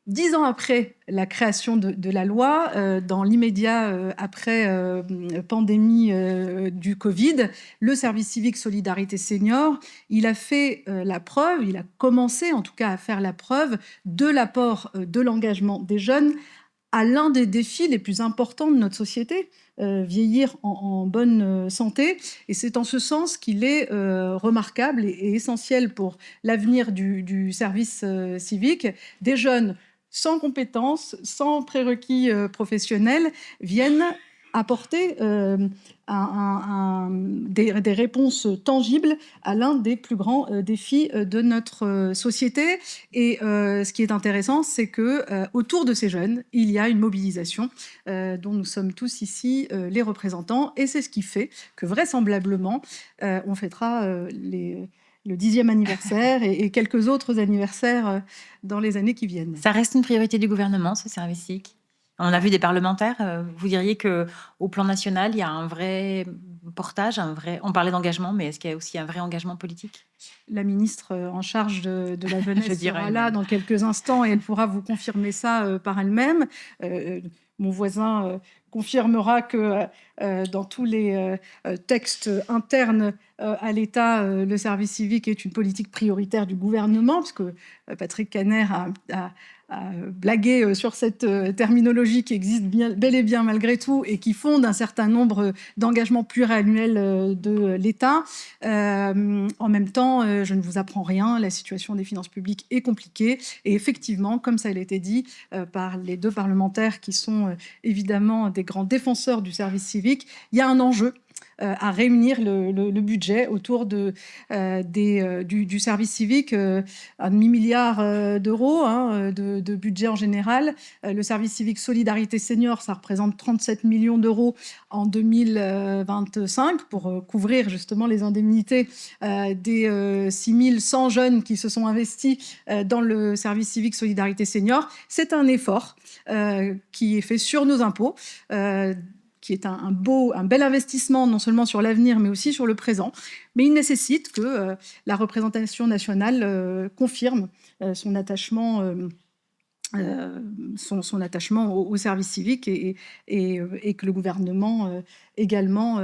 10 ans après la création de la loi, dans l'immédiat après pandémie du Covid, le service civique Solidarité Senior, il a fait la preuve, il a commencé en tout cas à faire la preuve de l'apport de l'engagement des jeunes à l'un des défis les plus importants de notre société, vieillir en bonne santé. Et c'est en ce sens qu'il est remarquable et essentiel pour l'avenir du service civique. Des jeunes sans compétences, sans prérequis professionnels, viennent apporter des réponses tangibles à l'un des plus grands défis de notre société. Et ce qui est intéressant, c'est que autour de ces jeunes, il y a une mobilisation dont nous sommes tous ici les représentants. Et c'est ce qui fait que vraisemblablement, on fêtera le 10e anniversaire et quelques autres anniversaires dans les années qui viennent. Ça reste une priorité du gouvernement, ce service civique ? On a vu des parlementaires. Vous diriez qu'au plan national, il y a un vrai portage, on parlait d'engagement, mais est-ce qu'il y a aussi un vrai engagement politique ? La ministre en charge de la jeunesse sera là même. dans quelques instants et elle pourra vous confirmer ça par elle-même. Mon voisin confirmera que dans tous les textes internes à l'État, le service civique est une politique prioritaire du gouvernement, parce que Patrick Kanner a blagué sur cette terminologie qui existe bel et bien malgré tout et qui fonde un certain nombre d'engagements pluriannuels de l'État. En même temps, je ne vous apprends rien, la situation des finances publiques est compliquée et effectivement, comme ça a été dit par les 2 parlementaires qui sont évidemment des grands défenseurs du service civique, il y a un enjeu à réunir le budget autour du service civique, un demi-milliard d'euros de budget en général. Le service civique Solidarité Senior, ça représente 37 millions d'euros en 2025 pour couvrir justement les indemnités des 6100 jeunes qui se sont investis dans le service civique Solidarité Senior. C'est un effort qui est fait sur nos impôts, qui est un bel investissement, non seulement sur l'avenir, mais aussi sur le présent. Mais il nécessite que la représentation nationale confirme son attachement au service civique et que le gouvernement également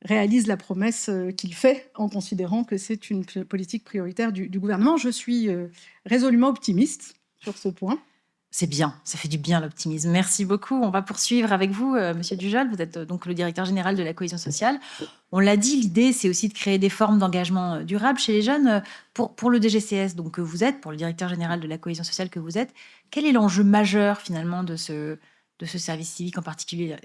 réalise la promesse qu'il fait en considérant que c'est une politique prioritaire du gouvernement. Je suis résolument optimiste sur ce point. C'est bien, ça fait du bien l'optimisme. Merci beaucoup. On va poursuivre avec vous, Monsieur Dujol. Vous êtes donc le directeur général de la cohésion sociale. On l'a dit, l'idée, c'est aussi de créer des formes d'engagement durable chez les jeunes. Pour le DGCS, donc, que vous êtes, pour le directeur général de la cohésion sociale que vous êtes, quel est l'enjeu majeur finalement de ce service civique, en particulier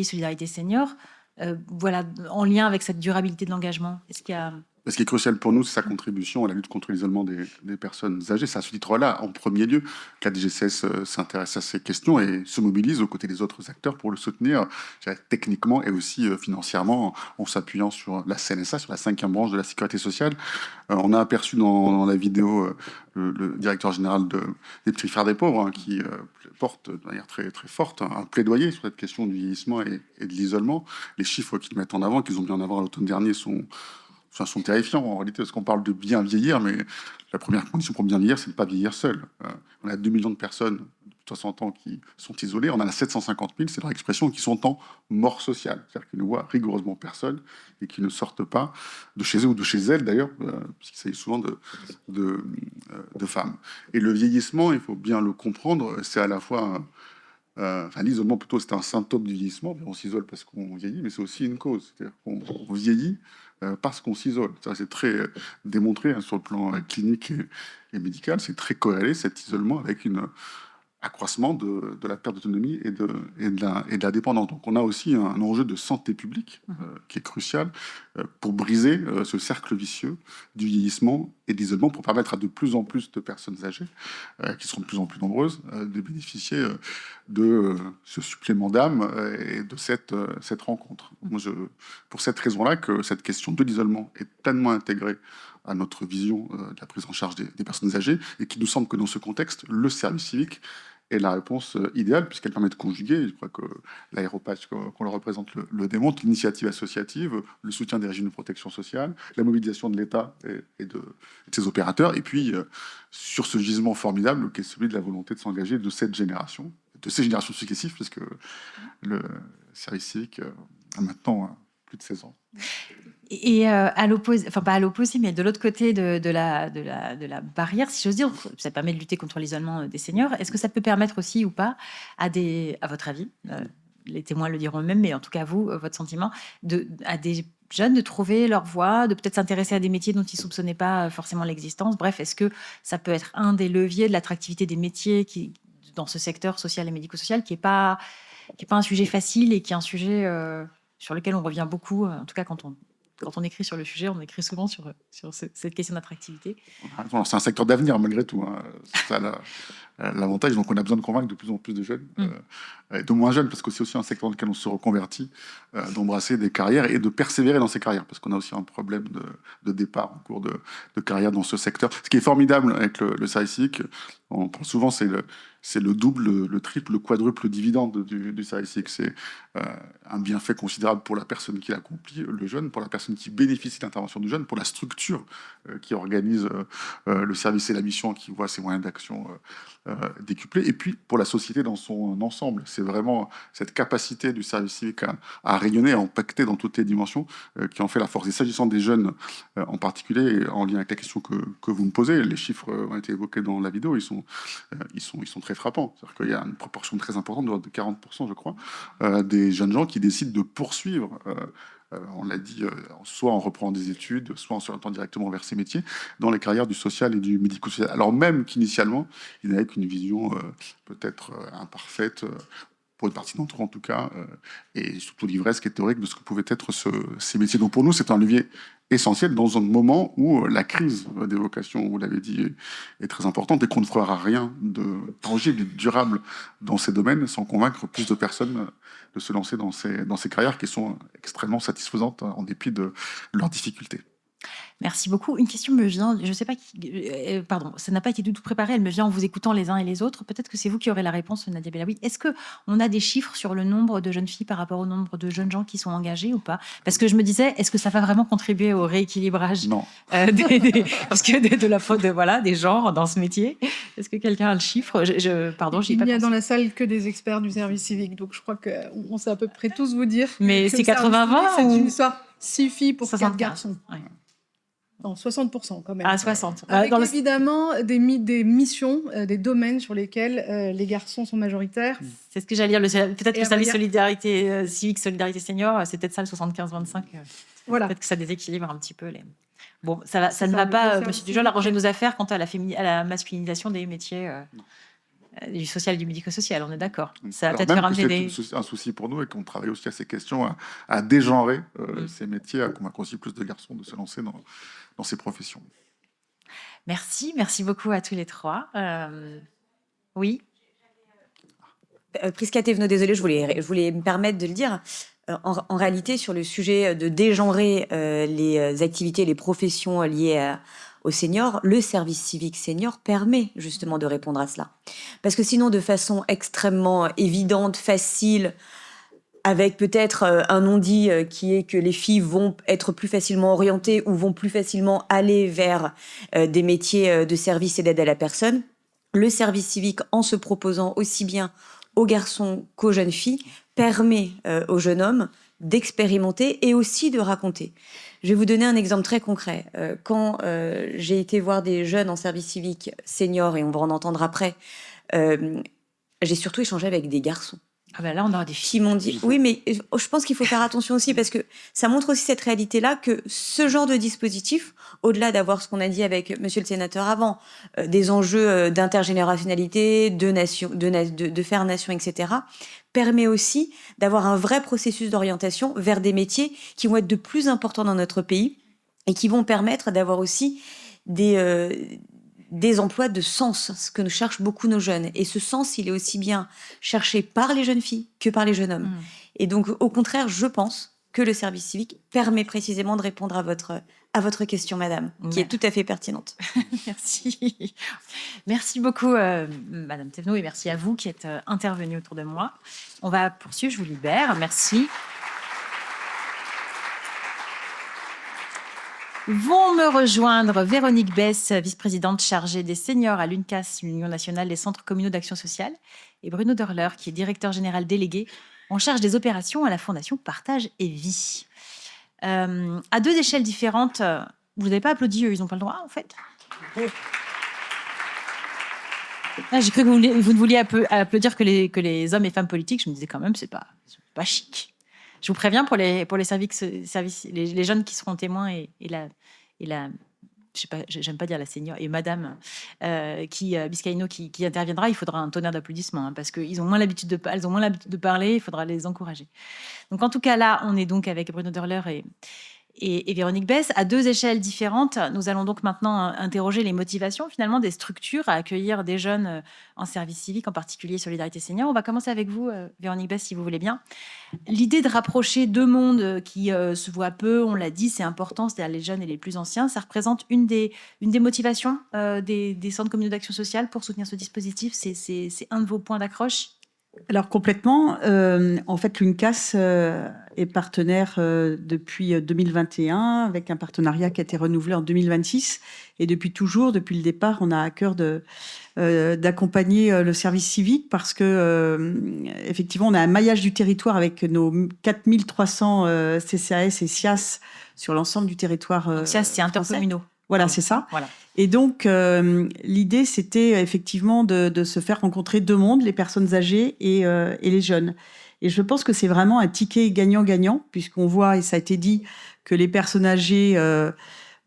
Solidarité Senior, en lien avec cette durabilité de l'engagement ? Est-ce qu'il y a Ce qui est crucial pour nous, c'est sa contribution à la lutte contre l'isolement des personnes âgées. C'est à ce titre-là, en premier lieu, que la DGCS s'intéresse à ces questions et se mobilise aux côtés des autres acteurs pour le soutenir, je dirais, techniquement et aussi financièrement, en s'appuyant sur la CNSA, sur la 5e branche de la sécurité sociale. On a aperçu dans la vidéo le directeur général des Petits Frères des Pauvres, qui porte de manière très, très forte un plaidoyer sur cette question du vieillissement et de l'isolement. Les chiffres qu'ils mettent en avant, qu'ils ont mis en avant à l'automne dernier, sont terrifiants en réalité, parce qu'on parle de bien vieillir, mais la première condition pour bien vieillir, c'est de ne pas vieillir seul. On a 2 millions de personnes de 60 ans qui sont isolées, on en a 750 000, c'est leur expression, qui sont en mort sociale, c'est-à-dire qu'ils ne voient rigoureusement personne et qui ne sortent pas de chez eux ou de chez elles d'ailleurs, puisqu'il s'agit souvent de femmes. Et le vieillissement, il faut bien le comprendre, c'est à la fois... l'isolement plutôt, c'est un symptôme du vieillissement. On s'isole parce qu'on vieillit, mais c'est aussi une cause. C'est-à-dire qu'on vieillit parce qu'on s'isole. Ça, c'est très démontré sur le plan clinique et médical. C'est très corrélé, cet isolement, avec un accroissement de la perte d'autonomie et de la dépendance. Donc on a aussi un enjeu de santé publique qui est crucial pour briser ce cercle vicieux du vieillissement et de l'isolement, pour permettre à de plus en plus de personnes âgées, qui seront de plus en plus nombreuses, de bénéficier de ce supplément d'âme et de cette rencontre. Moi, pour cette raison-là, que cette question de l'isolement est tellement intégrée à notre vision de la prise en charge des personnes âgées, et qui nous semble que dans ce contexte, le service civique est la réponse idéale, puisqu'elle permet de conjuguer, je crois que l'aéropage qu'on le représente le démontre, l'initiative associative, le soutien des régimes de protection sociale, la mobilisation de l'État et de ses opérateurs, et puis sur ce gisement formidable qui est celui de la volonté de s'engager de cette génération, de ces générations successives, puisque le service civique a maintenant plus de 16 ans. Et à l'opposé, enfin pas à l'opposé, mais de l'autre côté de la barrière, si j'ose dire, ça permet de lutter contre l'isolement des seniors. Est-ce que ça peut permettre aussi ou pas à votre avis, les témoins le diront eux-mêmes, mais en tout cas vous, votre sentiment, à des jeunes de trouver leur voie, de peut-être s'intéresser à des métiers dont ils ne soupçonnaient pas forcément l'existence. Bref, est-ce que ça peut être un des leviers de l'attractivité des métiers dans ce secteur social et médico-social qui est pas un sujet facile et qui est un sujet sur lequel on revient beaucoup, en tout cas quand on écrit sur le sujet, on écrit souvent sur cette question d'attractivité. C'est un secteur d'avenir malgré tout. C'est ça l'avantage. Donc on a besoin de convaincre de plus en plus de jeunes, et de moins jeunes, parce que c'est aussi un secteur dans lequel on se reconvertit, d'embrasser des carrières et de persévérer dans ces carrières, parce qu'on a aussi un problème de départ en cours de carrière dans ce secteur. Ce qui est formidable avec le service civique, on pense souvent, c'est le double, le triple, le quadruple dividende du service civique. C'est un bienfait considérable pour la personne qui l'accomplit, le jeune, pour la personne qui bénéficie de l'intervention du jeune, pour la structure qui organise le service et la mission, qui voit ses moyens d'action décuplés, et puis pour la société dans son ensemble. C'est vraiment cette capacité du service civique à rayonner, à impacter dans toutes les dimensions, qui en fait la force. Et s'agissant des jeunes en particulier, en lien avec la question que vous me posez, les chiffres ont été évoqués dans la vidéo, ils sont très frappants. C'est-à-dire qu'il y a une proportion très importante, de 40%, je crois, des jeunes gens qui décident de poursuivre, on l'a dit, soit en reprenant des études, soit en s'orientant directement vers ces métiers, dans les carrières du social et du médico-social. Alors même qu'initialement, ils n'avaient qu'une vision peut-être imparfaite, pour une partie d'entre eux en tout cas, et surtout livresque et théorique de ce que pouvaient être ces métiers. Donc pour nous, c'est un levier essentiel dans un moment où la crise des vocations, vous l'avez dit, est très importante, et qu'on ne fera rien de tangible et de durable dans ces domaines sans convaincre plus de personnes de se lancer dans ces carrières qui sont extrêmement satisfaisantes en dépit de leurs difficultés. Merci beaucoup. Une question me vient, je ne sais pas pardon, ça n'a pas été du tout préparé, elle me vient en vous écoutant les uns et les autres. Peut-être que c'est vous qui aurez la réponse, Nadia Belaoui. Est-ce qu'on a des chiffres sur le nombre de jeunes filles par rapport au nombre de jeunes gens qui sont engagés ou pas? Parce que je me disais, est-ce que ça va vraiment contribuer au rééquilibrage parce que des genres dans ce métier? Est-ce que quelqu'un a le chiffre? Il n'y a dans la salle que des experts du service civique, donc je crois qu'on sait à peu près tous vous dire. Mais c'est 80-20 C'est ou... une histoire 6 filles pour 4 75, garçons. ouais. Non, 60% quand même. Ah, 60. Avec évidemment des missions, des domaines sur lesquels les garçons sont majoritaires. C'est ce que j'allais dire. Peut-être que le service solidarité civique, solidarité senior, c'est peut-être ça le 75-25. Voilà. Peut-être que ça déséquilibre un petit peu les... Bon, ça ne va pas, Monsieur Dujol, arranger nos affaires quant à la masculinisation des métiers. du social et du médico-social, on est d'accord. Ça va Alors peut-être même faire que amener c'est un souci pour nous et qu'on travaille aussi à ces questions, à dégenrer ces métiers, à convaincre aussi plus de garçons de se lancer dans ces professions. Merci beaucoup à tous les trois. Oui. Prisca Thévenot, désolée, je voulais me permettre de le dire. En réalité, sur le sujet de dégenrer les activités, les professions liées aux seniors, le service civique senior permet justement de répondre à cela. Parce que sinon, de façon extrêmement évidente, facile, avec peut-être un non-dit qui est que les filles vont être plus facilement orientées ou vont plus facilement aller vers des métiers de service et d'aide à la personne, le service civique, en se proposant aussi bien aux garçons qu'aux jeunes filles, permet aux jeunes hommes d'expérimenter et aussi de raconter. Je vais vous donner un exemple très concret. Quand j'ai été voir des jeunes en service civique seniors, et on va en entendre après, j'ai surtout échangé avec des garçons. Ah ben là, on aura des filles qui m'ont dit oui, mais je pense qu'il faut faire attention aussi parce que ça montre aussi cette réalité-là que ce genre de dispositif, au-delà d'avoir ce qu'on a dit avec Monsieur le Sénateur avant, des enjeux d'intergénérationnalité, de faire nation, etc., permet aussi d'avoir un vrai processus d'orientation vers des métiers qui vont être de plus importants dans notre pays et qui vont permettre d'avoir aussi des emplois de sens, ce que nous cherchent beaucoup nos jeunes. Et ce sens, il est aussi bien cherché par les jeunes filles que par les jeunes hommes. Et donc, au contraire, je pense que le service civique permet précisément de répondre à votre question, madame, qui est tout à fait pertinente. Merci. Merci beaucoup, Madame Thévenot, et merci à vous qui êtes intervenue autour de moi. On va poursuivre, je vous libère. Merci. Vont me rejoindre Véronique Besse, vice-présidente chargée des seniors à l'UNCAS, l'Union nationale des centres communaux d'action sociale, et Bruno Dorler, qui est directeur général délégué en charge des opérations à la Fondation Partage et Vie. À deux échelles différentes, vous n'avez pas applaudi, eux, ils n'ont pas le droit, en fait. Ah, j'ai cru que vous ne vouliez applaudir que les hommes et femmes politiques. Je me disais quand même, c'est pas chic. Je vous préviens pour les services, les jeunes qui seront témoins et la je sais pas, j'aime pas dire la senior et Madame Biscaïno qui interviendra, il faudra un tonnerre d'applaudissements parce qu'elles ont moins l'habitude de parler, il faudra les encourager. Donc en tout cas là, on est donc avec Bruno Dorler et Véronique Besse. À deux échelles différentes, nous allons donc maintenant interroger les motivations finalement des structures à accueillir des jeunes en service civique, en particulier Solidarité Senior. On va commencer avec vous, Véronique Besse, si vous voulez bien. L'idée de rapprocher deux mondes qui se voient peu, on l'a dit, c'est important, c'est-à-dire les jeunes et les plus anciens, ça représente une des motivations des centres communaux d'action sociale pour soutenir ce dispositif. C'est un de vos points d'accroche. Alors complètement. En fait, l'UNCAS est partenaire depuis 2021 avec un partenariat qui a été renouvelé en 2026. Et depuis toujours, depuis le départ, on a à cœur d'accompagner le service civique parce que effectivement, on a un maillage du territoire avec nos 4300 CCAS et SIAS sur l'ensemble du territoire. SIAS, c'est intercommunaux. Voilà, c'est ça. Voilà. Et donc, l'idée, c'était effectivement de se faire rencontrer deux mondes, les personnes âgées et les jeunes. Et je pense que c'est vraiment un ticket gagnant-gagnant, puisqu'on voit, et ça a été dit, que les personnes âgées...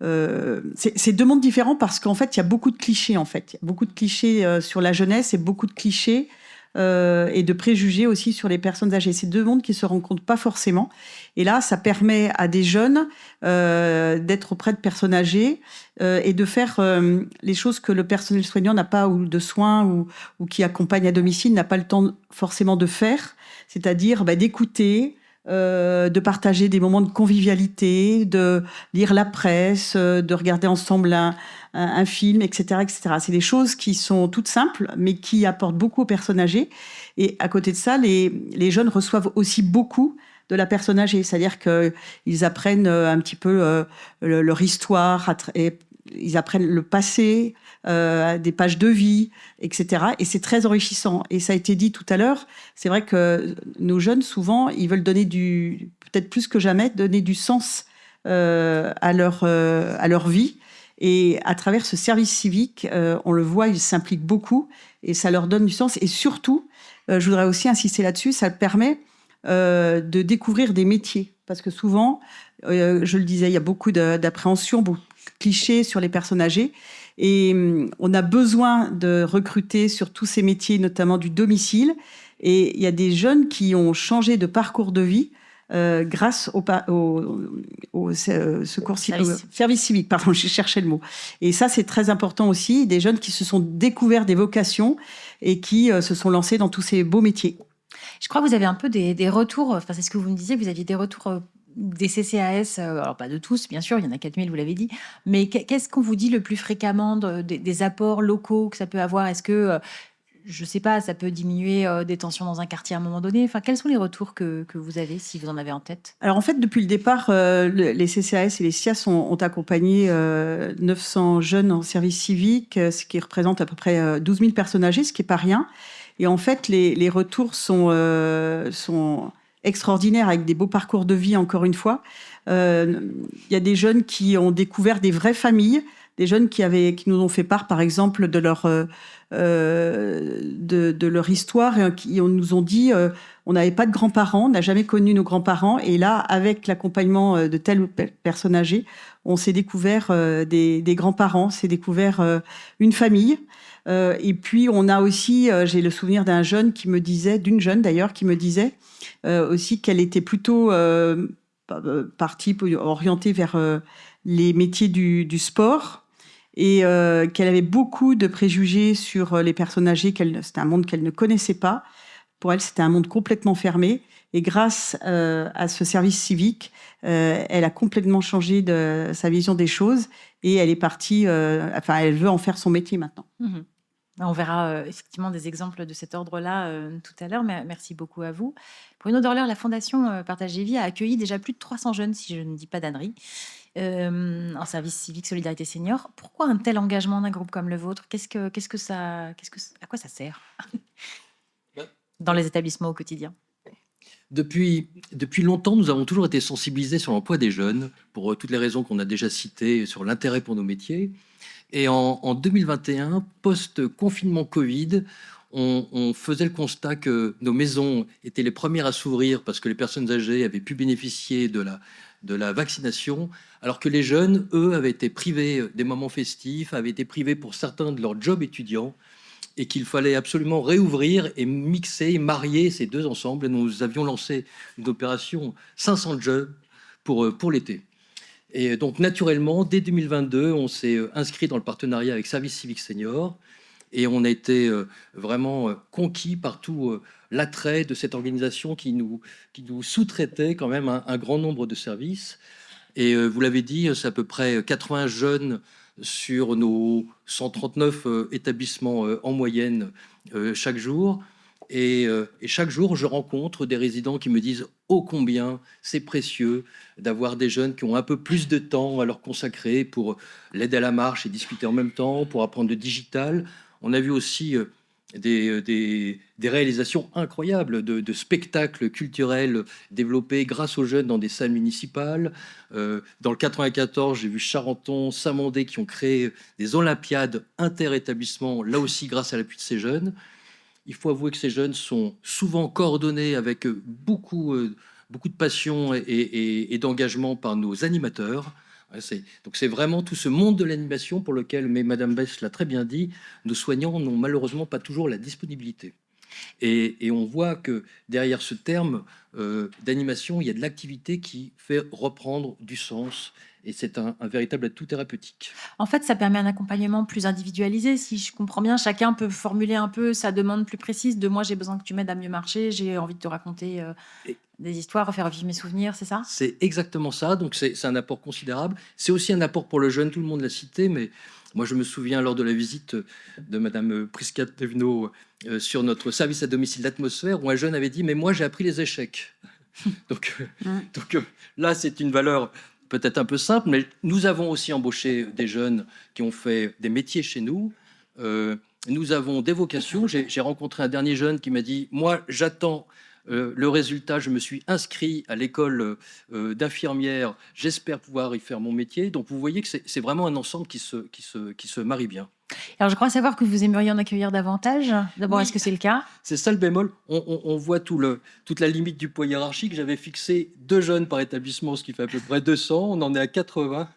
c'est deux mondes différents parce qu'en fait, il y a beaucoup de clichés, en fait. Il y a beaucoup de clichés sur la jeunesse et beaucoup de clichés et de préjugés aussi sur les personnes âgées. C'est deux mondes qui ne se rencontrent pas forcément. Et là, ça permet à des jeunes d'être auprès de personnes âgées et de faire les choses que le personnel soignant n'a pas, ou de soins, ou qui accompagne à domicile, n'a pas le temps forcément de faire. C'est-à-dire d'écouter, de partager des moments de convivialité, de lire la presse, de regarder ensemble un film, etc., etc. C'est des choses qui sont toutes simples, mais qui apportent beaucoup aux personnes âgées. Et à côté de ça, les jeunes reçoivent aussi beaucoup de la personne âgée. C'est-à-dire qu'ils apprennent un petit peu leur histoire, et ils apprennent le passé, des pages de vie, etc. Et c'est très enrichissant. Et ça a été dit tout à l'heure, c'est vrai que nos jeunes, souvent, ils veulent donner peut-être plus que jamais, donner du sens à leur vie. Et à travers ce service civique, on le voit, ils s'impliquent beaucoup et ça leur donne du sens. Et surtout, je voudrais aussi insister là-dessus, ça permet de découvrir des métiers. Parce que souvent, je le disais, il y a beaucoup d'appréhension, beaucoup de clichés sur les personnes âgées. Et on a besoin de recruter sur tous ces métiers, notamment du domicile. Et il y a des jeunes qui ont changé de parcours de vie grâce au service civique. Pardon, j'ai cherché le mot. Et ça, c'est très important aussi. Des jeunes qui se sont découverts des vocations et qui se sont lancés dans tous ces beaux métiers. Je crois que vous avez un peu des retours, enfin, c'est ce que vous me disiez, vous aviez des retours des CCAS, alors pas de tous, bien sûr, il y en a 4000, vous l'avez dit, mais qu'est-ce qu'on vous dit le plus fréquemment des apports locaux que ça peut avoir? Est-ce que, je sais pas, ça peut diminuer des tensions dans un quartier à un moment donné? Enfin, quels sont les retours que vous avez, si vous en avez en tête? Alors en fait, depuis le départ, les CCAS et les SIAS ont accompagné 900 jeunes en service civique, ce qui représente à peu près 12 000 personnes âgées, ce qui n'est pas rien. Et en fait, les retours sont extraordinaires, avec des beaux parcours de vie, encore une fois. Il y a des jeunes qui ont découvert des vraies familles, des jeunes qui nous ont fait part, par exemple, de leur histoire, et qui nous ont dit on n'avait pas de grands-parents, on n'a jamais connu nos grands-parents, et là, avec l'accompagnement de telle personne âgée, on s'est découvert des grands-parents, s'est découvert une famille. Et puis, on a aussi, j'ai le souvenir d'une jeune d'ailleurs, qui me disait aussi qu'elle était plutôt partie, orientée vers les métiers du sport, et qu'elle avait beaucoup de préjugés sur les personnes âgées, c'était un monde qu'elle ne connaissait pas. Pour elle, c'était un monde complètement fermé. Et grâce à ce service civique, elle a complètement changé sa vision des choses, et elle est partie, elle veut en faire son métier maintenant. Mmh. On verra effectivement des exemples de cet ordre-là tout à l'heure. Merci beaucoup à vous. Bruno Dorler, la Fondation Partage et Vie a accueilli déjà plus de 300 jeunes, si je ne dis pas d'ânerie, en service civique Solidarité Senior. Pourquoi un tel engagement d'un groupe comme le vôtre? À quoi ça sert dans les établissements au quotidien? Depuis longtemps, nous avons toujours été sensibilisés sur l'emploi des jeunes, pour toutes les raisons qu'on a déjà citées, sur l'intérêt pour nos métiers. Et en 2021, post-confinement Covid, on faisait le constat que nos maisons étaient les premières à s'ouvrir parce que les personnes âgées avaient pu bénéficier de la vaccination, alors que les jeunes, eux, avaient été privés des moments festifs, avaient été privés pour certains de leur job étudiant, et qu'il fallait absolument réouvrir et mixer, marier ces deux ensembles. Et nous avions lancé une opération 500 jeunes pour l'été. Et donc, naturellement, dès 2022, on s'est inscrit dans le partenariat avec Service Civique Senior, et on a été vraiment conquis par tout l'attrait de cette organisation qui nous sous-traitait quand même un grand nombre de services. Et vous l'avez dit, c'est à peu près 80 jeunes sur nos 139 établissements en moyenne chaque jour. Et chaque jour, je rencontre des résidents qui me disent ô combien c'est précieux d'avoir des jeunes qui ont un peu plus de temps à leur consacrer pour l'aide à la marche et discuter en même temps, pour apprendre le digital. On a vu aussi des réalisations incroyables de spectacles culturels développés grâce aux jeunes dans des salles municipales. Dans le 94, j'ai vu Charenton, Saint-Mandé qui ont créé des olympiades inter-établissements, là aussi grâce à l'appui de ces jeunes. Il faut avouer que ces jeunes sont souvent coordonnés avec beaucoup de passion et d'engagement par nos animateurs. Donc c'est vraiment tout ce monde de l'animation pour lequel, mais Madame Bess l'a très bien dit, nos soignants n'ont malheureusement pas toujours la disponibilité. Et on voit que derrière ce terme d'animation, il y a de l'activité qui fait reprendre du sens. Et c'est un véritable atout thérapeutique. En fait, ça permet un accompagnement plus individualisé. Si je comprends bien, chacun peut formuler un peu sa demande plus précise de moi, j'ai besoin que tu m'aides à mieux marcher, j'ai envie de te raconter des histoires, faire vivre mes souvenirs, c'est ça? C'est exactement ça. Donc c'est un apport considérable. C'est aussi un apport pour le jeune, tout le monde l'a cité, mais moi je me souviens lors de la visite de Madame Prisca-Thévenot sur notre service à domicile d'Atmosphère, où un jeune avait dit « mais moi j'ai appris les échecs ». Donc là, c'est une valeur peut-être un peu simple, mais nous avons aussi embauché des jeunes qui ont fait des métiers chez nous. Nous avons des vocations. J'ai rencontré un dernier jeune qui m'a dit « Moi, j'attends Le résultat, je me suis inscrit à l'école d'infirmière. J'espère pouvoir y faire mon métier. Donc, vous voyez que c'est vraiment un ensemble qui se marie bien. Alors, je crois savoir que vous aimeriez en accueillir davantage. D'abord, Oui. est-ce que c'est le cas? C'est ça le bémol. On voit toute la limite du poids hiérarchique. J'avais fixé 2 jeunes par établissement, ce qui fait à peu près 200. On en est à 80.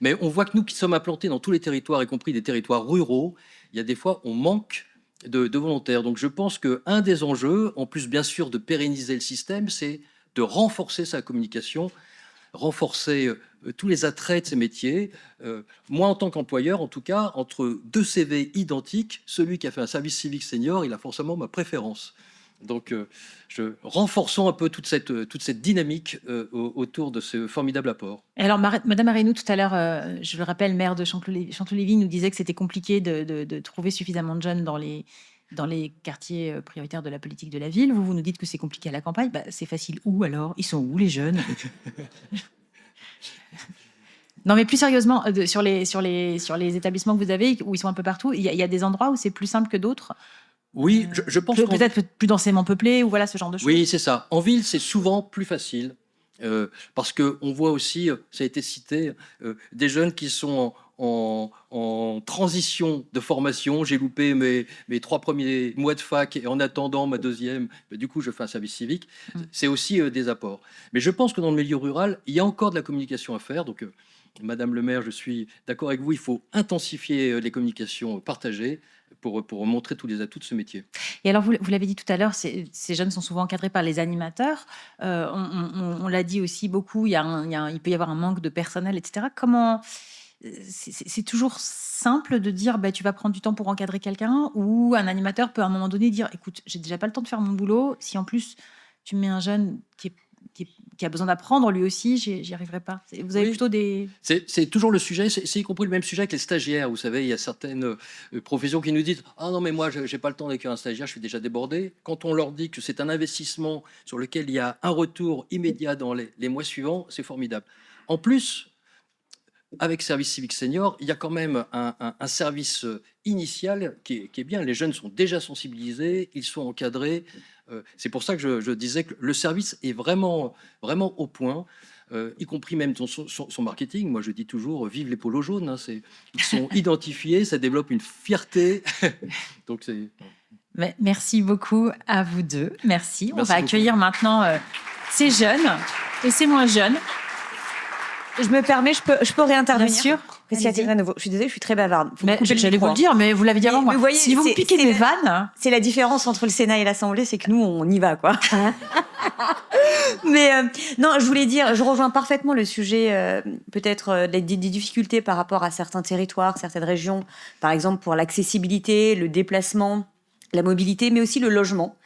Mais on voit que nous qui sommes implantés dans tous les territoires, y compris des territoires ruraux, il y a des fois, on manque de volontaires. Donc je pense qu'un des enjeux, en plus bien sûr de pérenniser le système, c'est de renforcer sa communication, renforcer tous les attraits de ces métiers. Moi, en tant qu'employeur, en tout cas, entre 2 CV identiques, celui qui a fait un service civique senior, il a forcément ma préférence. Donc, renforçons un peu toute cette dynamique autour de ce formidable apport. Et alors, Madame Arenou, tout à l'heure, je le rappelle, maire de Chanteloup-Lévis, nous disait que c'était compliqué de trouver suffisamment de jeunes dans les quartiers prioritaires de la politique de la ville. Vous nous dites que c'est compliqué à la campagne. Bah, c'est facile où alors? Ils sont où les jeunes? Non, mais plus sérieusement, sur les établissements que vous avez, où ils sont un peu partout, il y a des endroits où c'est plus simple que d'autres? Oui, je pense peut-être plus densément peuplé, ou voilà, ce genre de choses. Oui, c'est ça. En ville, c'est souvent plus facile. Parce qu'on voit aussi, ça a été cité, des jeunes qui sont en transition de formation. J'ai loupé mes 3 premiers mois de fac et en attendant ma 2e, du coup, je fais un service civique. C'est aussi des apports. Mais je pense que dans le milieu rural, il y a encore de la communication à faire. Donc, Madame le maire, je suis d'accord avec vous, il faut intensifier les communications partagées pour montrer tous les atouts de ce métier. Et alors, vous l'avez dit tout à l'heure, ces jeunes sont souvent encadrés par les animateurs. On l'a dit aussi beaucoup, il peut y avoir un manque de personnel, etc. Comment... C'est toujours simple de dire tu vas prendre du temps pour encadrer quelqu'un, ou un animateur peut à un moment donné dire écoute, j'ai déjà pas le temps de faire mon boulot, si en plus tu mets un jeune qui a besoin d'apprendre lui aussi, j'y arriverai pas. Vous avez plutôt des... C'est toujours le sujet, c'est y compris le même sujet avec les stagiaires. Vous savez, il y a certaines professions qui nous disent « Ah non, mais moi, j'ai pas le temps d'accueillir un stagiaire, je suis déjà débordé. » Quand on leur dit que c'est un investissement sur lequel il y a un retour immédiat dans les mois suivants, c'est formidable. En plus, avec Service Civique Senior, il y a quand même un service initial qui est bien. Les jeunes sont déjà sensibilisés, ils sont encadrés. C'est pour ça que je disais que le service est vraiment, vraiment au point, y compris même dans son marketing. Moi, je dis toujours, vive les polos jaunes. Hein, ils sont identifiés, ça développe une fierté. Donc, c'est... Merci beaucoup à vous deux. Merci. On Merci va beaucoup. accueillir maintenant ces jeunes et ces moins jeunes. Je me permets, je peux réintervenir. Bien sûr. Allez-y. À nouveau. Je suis désolée, je suis très bavarde. J'allais vous le dire, mais vous l'avez dit avant moi. Vous voyez, si vous me piquez des vannes... C'est la différence entre le Sénat et l'Assemblée, c'est que nous, on y va, quoi. Mais non, je voulais dire, je rejoins parfaitement le sujet, peut-être des difficultés par rapport à certains territoires, certaines régions, par exemple pour l'accessibilité, le déplacement, la mobilité, mais aussi le logement.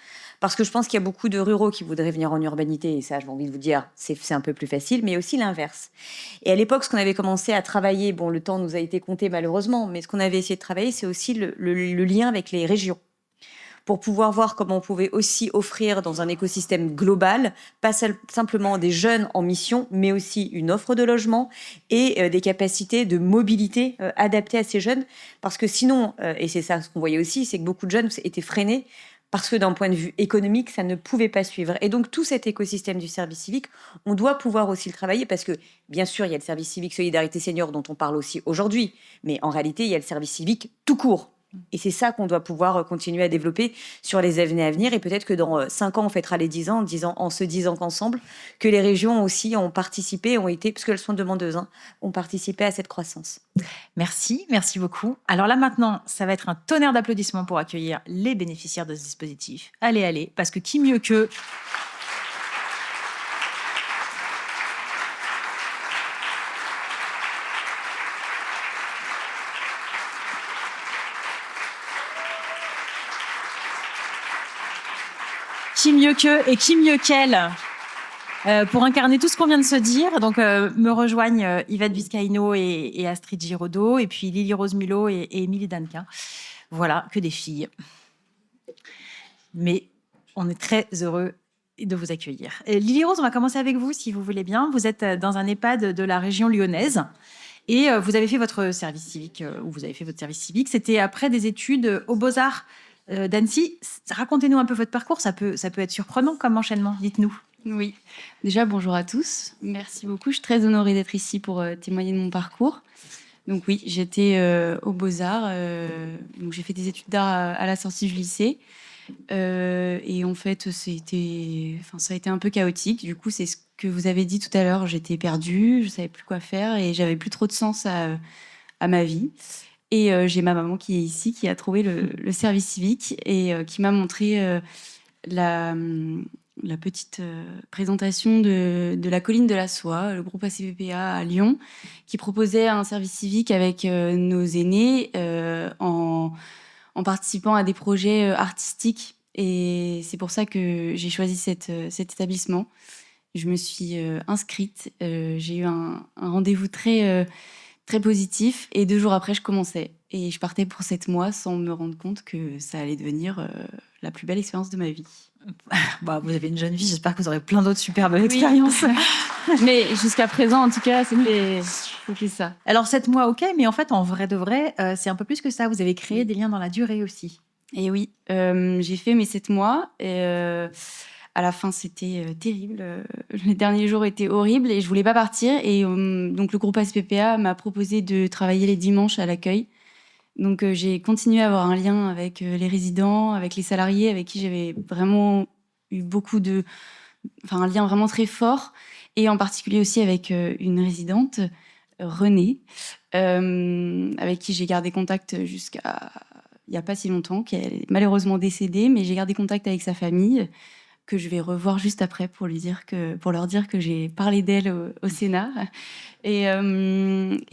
Parce que je pense qu'il y a beaucoup de ruraux qui voudraient venir en urbanité, et ça, j'ai envie de vous dire, c'est un peu plus facile, mais aussi l'inverse. Et à l'époque, ce qu'on avait commencé à travailler, bon, le temps nous a été compté malheureusement, mais ce qu'on avait essayé de travailler, c'est aussi le lien avec les régions, pour pouvoir voir comment on pouvait aussi offrir dans un écosystème global, pas simplement des jeunes en mission, mais aussi une offre de logement et des capacités de mobilité adaptées à ces jeunes. Parce que sinon, et c'est ça ce qu'on voyait aussi, c'est que beaucoup de jeunes étaient freinés parce que d'un point de vue économique, ça ne pouvait pas suivre. Et donc, tout cet écosystème du service civique, on doit pouvoir aussi le travailler parce que, bien sûr, il y a le service civique Solidarité Senior dont on parle aussi aujourd'hui, mais en réalité, il y a le service civique tout court. Et c'est ça qu'on doit pouvoir continuer à développer sur les années à venir. Et peut-être que dans 5 ans, on fêtera les 10 ans en se disant qu'ensemble, que les régions aussi ont participé, ont été, parce qu'elles sont demandeuses, ont participé à cette croissance. Merci beaucoup. Alors là maintenant, ça va être un tonnerre d'applaudissements pour accueillir les bénéficiaires de ce dispositif. Allez, parce que qui mieux qu'eux Qui mieux qu'eux et qui mieux qu'elle pour incarner tout ce qu'on vient de se dire. Donc, me rejoignent Yvette Vizcaïno et Astrid Giraudot, et puis Lily Rose Mulot et Émilie Danquin. Voilà, que des filles. Mais on est très heureux de vous accueillir. Lily Rose, on va commencer avec vous, si vous voulez bien. Vous êtes dans un EHPAD de la région lyonnaise. Et vous avez fait votre service civique, ou vous avez fait votre service civique. C'était après des études aux Beaux-Arts d'Annecy. Racontez-nous un peu votre parcours, ça peut être surprenant comme enchaînement, dites-nous. Oui, déjà bonjour à tous, merci beaucoup, je suis très honorée d'être ici pour témoigner de mon parcours. Donc oui, j'étais aux Beaux-Arts, donc j'ai fait des études d'art à la sortie du lycée. Et en fait, ça a été un peu chaotique. Du coup, c'est ce que vous avez dit tout à l'heure, j'étais perdue, je savais plus quoi faire et j'avais plus trop de sens à ma vie. Et j'ai ma maman qui est ici, qui a trouvé le service civique et qui m'a montré la petite présentation de la colline de la Soie, le groupe ACPPA à Lyon, qui proposait un service civique avec nos aînés en participant à des projets artistiques. Et c'est pour ça que j'ai choisi cet établissement. Je me suis inscrite. J'ai eu un rendez-vous très positif. Et 2 jours après, je commençais. Et je partais pour 7 mois sans me rendre compte que ça allait devenir la plus belle expérience de ma vie. Bah, vous avez une jeune vie, j'espère que vous aurez plein d'autres super belles expériences. Mais jusqu'à présent, en tout cas, c'était ça. Alors 7 mois, ok, mais en fait, en vrai de vrai, c'est un peu plus que ça. Vous avez créé des liens dans la durée aussi. Et oui, j'ai fait mes 7 mois. Et à la fin, c'était terrible. Les derniers jours étaient horribles et je voulais pas partir. Et donc, le groupe ASPPA m'a proposé de travailler les dimanches à l'accueil. Donc, j'ai continué à avoir un lien avec les résidents, avec les salariés, avec qui j'avais vraiment eu un lien vraiment très fort. Et en particulier aussi avec une résidente, Renée, avec qui j'ai gardé contact jusqu'à il n'y a pas si longtemps, qui est malheureusement décédée, mais j'ai gardé contact avec sa famille, que je vais revoir juste après pour leur dire que j'ai parlé d'elle au Sénat. Et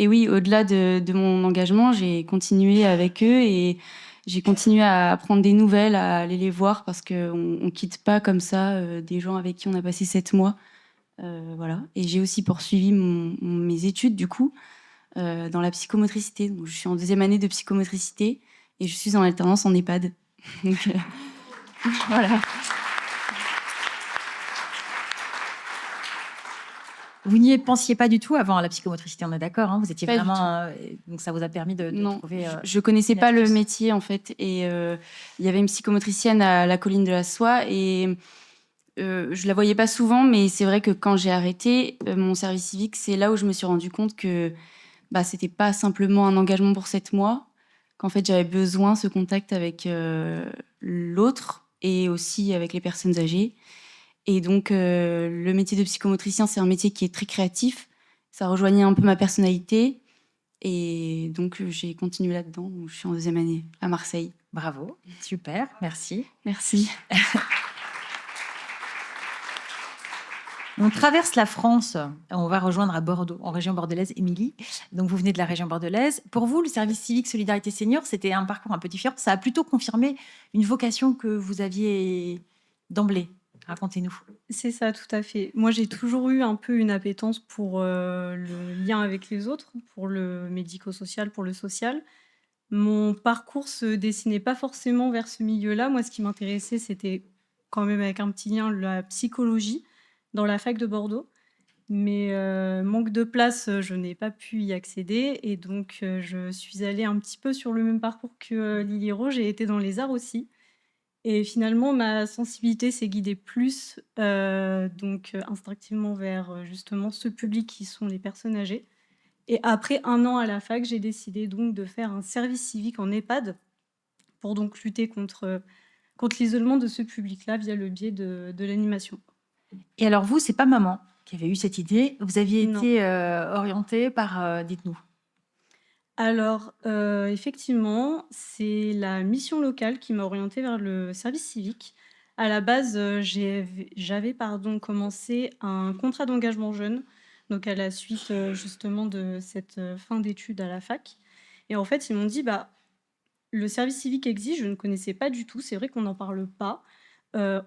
oui, au-delà de mon engagement, j'ai continué avec eux et j'ai continué à prendre des nouvelles, à aller les voir parce qu'on ne quitte pas comme ça des gens avec qui on a passé 7 mois. Voilà. Et j'ai aussi poursuivi mes études, du coup, dans la psychomotricité. Donc, je suis en 2e année de psychomotricité et je suis en alternance en EHPAD. Donc, voilà. Vous n'y pensiez pas du tout avant la psychomotricité, on est d'accord, hein, vous étiez Pas vraiment... donc ça vous a permis de trouver... je connaissais pas le métier en fait. Et il y avait une psychomotricienne à la colline de la Soie et je la voyais pas souvent, mais c'est vrai que quand j'ai arrêté mon service civique, c'est là où je me suis rendu compte que c'était pas simplement un engagement pour 7 mois, qu'en fait j'avais besoin de ce contact avec l'autre et aussi avec les personnes âgées. Et donc, le métier de psychomotricien, c'est un métier qui est très créatif. Ça rejoignait un peu ma personnalité. Et donc, j'ai continué là-dedans. Je suis en 2e année à Marseille. Bravo, super, merci. Merci. On traverse la France, on va rejoindre à Bordeaux, en région bordelaise, Émilie. Donc, vous venez de la région bordelaise. Pour vous, le service civique Solidarité Senior, c'était un parcours un peu différent. Ça a plutôt confirmé une vocation que vous aviez d'emblée. Racontez-nous. C'est ça, tout à fait. Moi, j'ai toujours eu un peu une appétence pour le lien avec les autres, pour le médico-social, pour le social. Mon parcours se dessinait pas forcément vers ce milieu-là. Moi, ce qui m'intéressait, c'était quand même avec un petit lien la psychologie dans la fac de Bordeaux. Mais manque de place, je n'ai pas pu y accéder. Et donc, je suis allée un petit peu sur le même parcours que Lily Rowe. J'ai été dans les arts aussi. Et finalement, ma sensibilité s'est guidée plus instinctivement vers justement ce public qui sont les personnes âgées. Et après 1 an à la fac, j'ai décidé donc de faire un service civique en EHPAD pour donc lutter contre l'isolement de ce public-là via le biais de l'animation. Et alors vous, c'est pas maman qui avait eu cette idée. Vous aviez été orientée par... dites-nous. Alors, effectivement, c'est la mission locale qui m'a orientée vers le service civique. À la base, j'avais commencé un contrat d'engagement jeune, donc à la suite justement de cette fin d'études à la fac. Et en fait, ils m'ont dit, le service civique existe, je ne connaissais pas du tout. C'est vrai qu'on n'en parle pas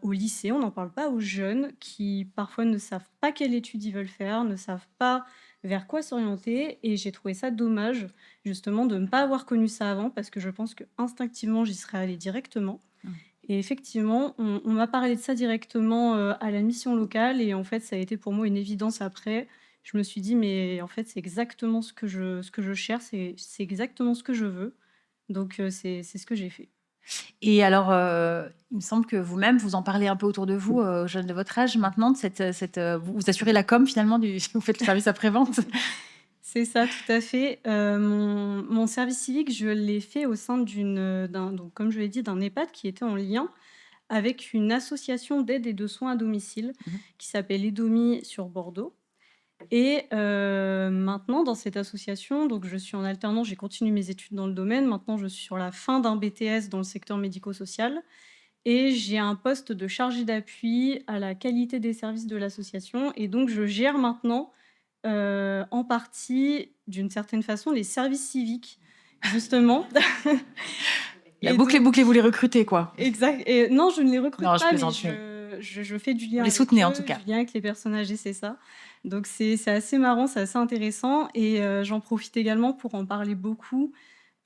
au lycée, on n'en parle pas aux jeunes qui parfois ne savent pas quelle étude ils veulent faire, ne savent pas vers quoi s'orienter. Et j'ai trouvé ça dommage, justement, de ne pas avoir connu ça avant, parce que je pense qu'instinctivement, j'y serais allée directement. Et effectivement, on m'a parlé de ça directement à la mission locale. Et en fait, ça a été pour moi une évidence après. Je me suis dit, mais en fait, c'est exactement ce que je cherche, c'est exactement ce que je veux. Donc, c'est ce que j'ai fait. Et alors, il me semble que vous-même, vous en parlez un peu autour de vous, aux jeunes de votre âge maintenant, vous assurez la com finalement, vous faites le service après-vente. C'est ça, tout à fait. Mon service civique, je l'ai fait au sein donc, comme je l'ai dit, d'un EHPAD qui était en lien avec une association d'aide et de soins à domicile qui s'appelle EDOMI sur Bordeaux. Et maintenant, dans cette association, donc je suis en alternance, j'ai continué mes études dans le domaine. Maintenant, je suis sur la fin d'un BTS dans le secteur médico-social et j'ai un poste de chargé d'appui à la qualité des services de l'association. Et donc, je gère maintenant en partie, d'une certaine façon, les services civiques, justement. La boucle est bouclée, vous les recrutez, quoi. Exact. Et non, je ne les recrute Non, je pas, mais plaisante, je fais du lien Vous les avec soutenez, en eux, tout cas. du lien avec les personnes âgées, c'est ça. Donc, c'est assez marrant, c'est assez intéressant. Et j'en profite également pour en parler beaucoup,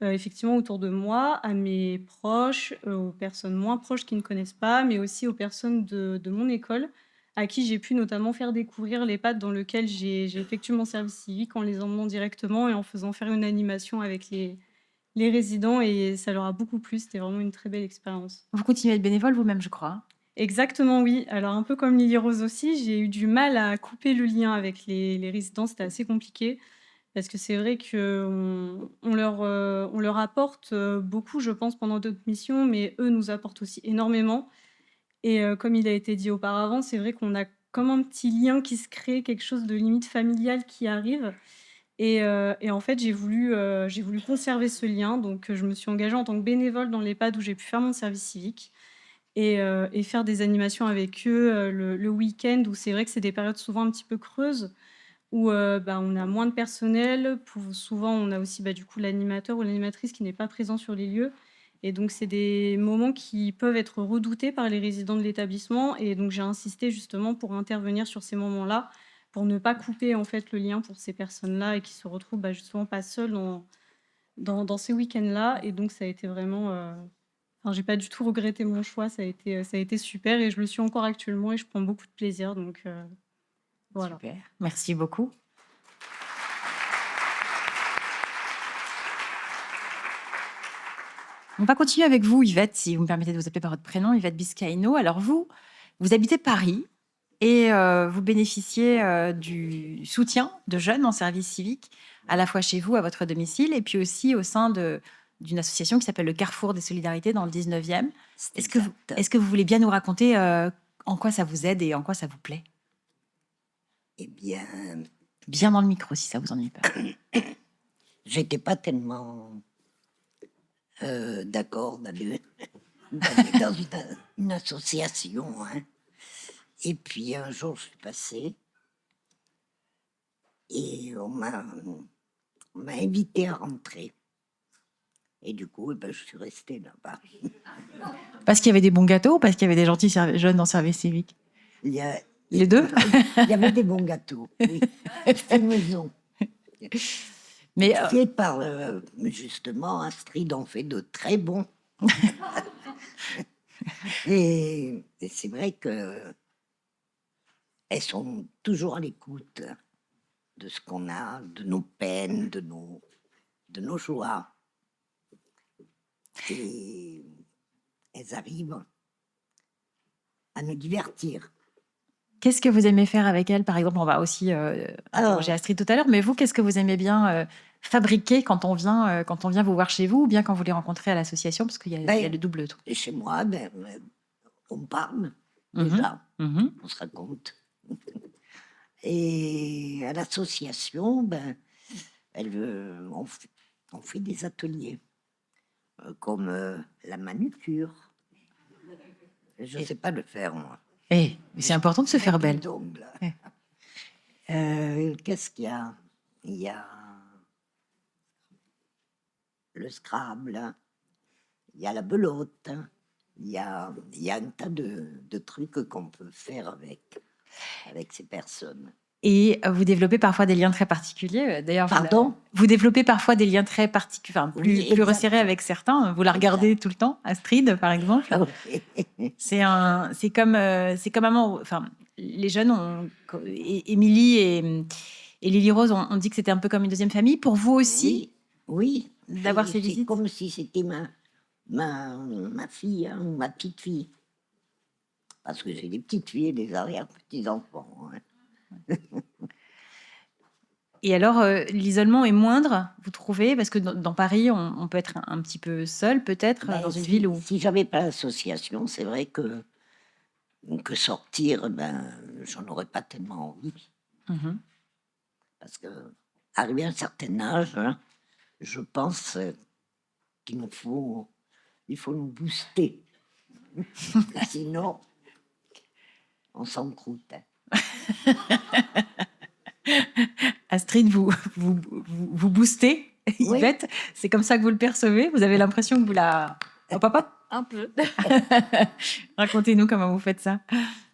effectivement, autour de moi, à mes proches, aux personnes moins proches qui ne connaissent pas, mais aussi aux personnes de mon école, à qui j'ai pu notamment faire découvrir l'EHPAD dans lequel j'ai effectué mon service civique en les emmenant directement et en faisant faire une animation avec les résidents, et ça leur a beaucoup plu. C'était vraiment une très belle expérience. Vous continuez à être bénévole vous-même, je crois. Exactement, oui. Alors, un peu comme Lily Rose aussi, j'ai eu du mal à couper le lien avec les résidents. C'était assez compliqué parce que c'est vrai qu'on on leur apporte beaucoup, je pense, pendant d'autres missions, mais eux nous apportent aussi énormément. Et comme il a été dit auparavant, c'est vrai qu'on a comme un petit lien qui se crée, quelque chose de limite familial qui arrive. Et en fait, j'ai voulu conserver ce lien. Donc, je me suis engagée en tant que bénévole dans l'EHPAD où j'ai pu faire mon service civique et faire des animations avec eux le week-end, où c'est vrai que c'est des périodes souvent un petit peu creuses, où on a moins de personnel. Souvent, on a aussi du coup l'animateur ou l'animatrice qui n'est pas présent sur les lieux. Et donc, c'est des moments qui peuvent être redoutés par les résidents de l'établissement. Et donc, j'ai insisté justement pour intervenir sur ces moments-là, pour ne pas couper en fait le lien pour ces personnes-là et qui se retrouvent justement pas seules dans ces week-ends-là. Et donc, ça a été vraiment... j'ai pas du tout regretté mon choix. Ça a été super et je le suis encore actuellement et je prends beaucoup de plaisir. Donc, voilà. Super. Merci beaucoup. On va continuer avec vous, Yvette, si vous me permettez de vous appeler par votre prénom, Yvette Biscaïno. Alors vous habitez Paris et vous bénéficiez du soutien de jeunes en service civique, à la fois chez vous, à votre domicile, et puis aussi au sein d'une association qui s'appelle le Carrefour des Solidarités dans le 19e. Est-ce que vous voulez bien nous raconter en quoi ça vous aide et en quoi ça vous plaît? Eh bien... Bien dans le micro, si ça vous ennuie pas. J'étais pas tellement d'accord d'aller dans une association. Hein. Et puis un jour, je suis passée et on m'a invité à rentrer. Et du coup, je suis restée là-bas. Parce qu'il y avait des bons gâteaux ou parce qu'il y avait des gentils jeunes en service civique? Les deux? Il y avait des bons gâteaux, oui. Fait maison. Mais par justement, Astrid en fait de très bons. et c'est vrai que elles sont toujours à l'écoute de ce qu'on a, de nos peines, de nos joies. Et elles arrivent à nous divertir. Qu'est-ce que vous aimez faire avec elle, par exemple? On va aussi interroger Astrid tout à l'heure, mais vous, qu'est-ce que vous aimez bien fabriquer quand on vient vous voir chez vous, ou bien quand vous les rencontrez à l'association, parce qu'il y a le double truc. Et chez moi, on parle déjà, on se raconte. Et à l'association, on fait des ateliers, comme la manucure. Je ne sais pas le faire, moi. Mais c'est important de se faire belle. Qu'est-ce qu'il y a? Il y a le Scrabble, il y a la belote, il y a un tas de trucs qu'on peut faire avec ces personnes. Et vous développez parfois des liens très particuliers. D'ailleurs, pardon? Vous développez parfois des liens très particuliers, plus resserrés avec certains. Vous la regardez tout le temps, Astrid, par exemple. C'est comme maman. Enfin, les jeunes, Émilie et Lily Rose, on dit que c'était un peu comme une deuxième famille. Pour vous aussi, oui, d'avoir ces visites. Comme si c'était ma fille, hein, ma petite fille. Parce que j'ai des petites filles et des arrière-petits-enfants. Hein. Et alors, l'isolement est moindre, vous trouvez? Parce que dans Paris, on peut être un petit peu seul, peut-être, Ben, dans une si, ville où... si j'avais pas l'association, c'est vrai que sortir, ben, j'en aurais pas tellement envie. Mhm. Parce que, arrivé à un certain âge, hein, je pense qu'il faut nous booster. Sinon, on s'encroute. Astrid, vous boostez, Oui. Yvette. C'est comme ça que vous le percevez? Vous avez l'impression que vous la... Hop, hop, hop. Un peu. Racontez-nous comment vous faites ça.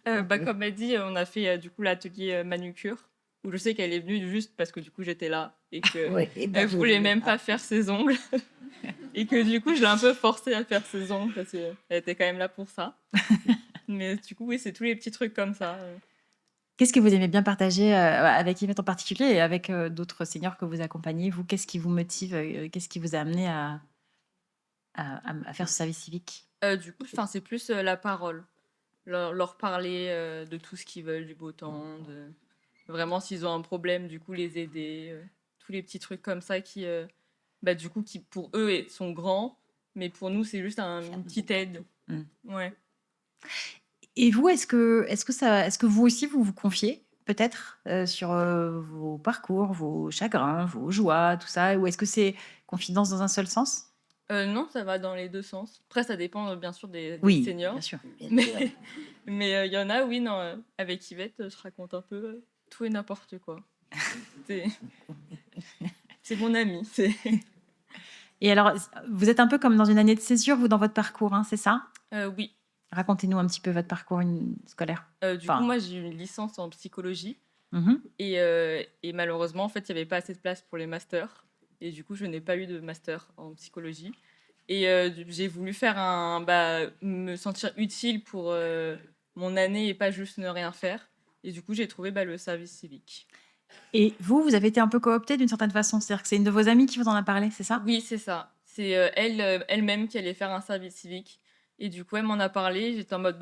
Comme elle dit, on a fait du coup l'atelier manucure, où je sais qu'elle est venue juste parce que du coup j'étais là et que Oui, ben, elle voulait même pas faire ses ongles. Et que du coup je l'ai un peu forcée à faire ses ongles parce qu'elle était quand même là pour ça. Mais du coup, oui, c'est tous les petits trucs comme ça. Qu'est-ce que vous aimez bien partager avec Yvette en particulier et avec d'autres seniors que vous accompagnez? Vous, qu'est-ce qui vous motive? Qu'est-ce qui vous a amené à faire ce service civique? Du coup, c'est plus la parole. Leur parler de tout ce qu'ils veulent, du beau temps, vraiment s'ils ont un problème, du coup les aider, tous les petits trucs comme ça qui, du coup, qui pour eux sont grands, mais pour nous c'est juste une petite aide. Mm. Ouais. Et vous, est-ce que vous aussi vous vous confiez peut-être sur vos parcours, vos chagrins, vos joies, tout ça, ou est-ce que c'est confidence dans un seul sens? Non, ça va dans les deux sens. Après, ça dépend bien sûr des Oui, seniors. bien sûr. Mais il y en a, oui, non, avec Yvette, je raconte un peu tout et n'importe quoi. C'est mon amie. Et alors, vous êtes un peu comme dans une année de césure, vous, dans votre parcours, hein, c'est ça? Oui. Racontez-nous un petit peu votre parcours scolaire. Du coup, moi, j'ai eu une licence en psychologie. Mhm. Et malheureusement, en fait, il n'y avait pas assez de place pour les masters. Et du coup, je n'ai pas eu de master en psychologie. Et j'ai voulu faire me sentir utile pour mon année et pas juste ne rien faire. Et du coup, j'ai trouvé le service civique. Et vous avez été un peu cooptée d'une certaine façon, c'est-à-dire que c'est une de vos amies qui vous en a parlé, c'est ça? Oui, c'est ça. C'est elle-même qui allait faire un service civique. Et du coup, elle m'en a parlé. J'étais en mode,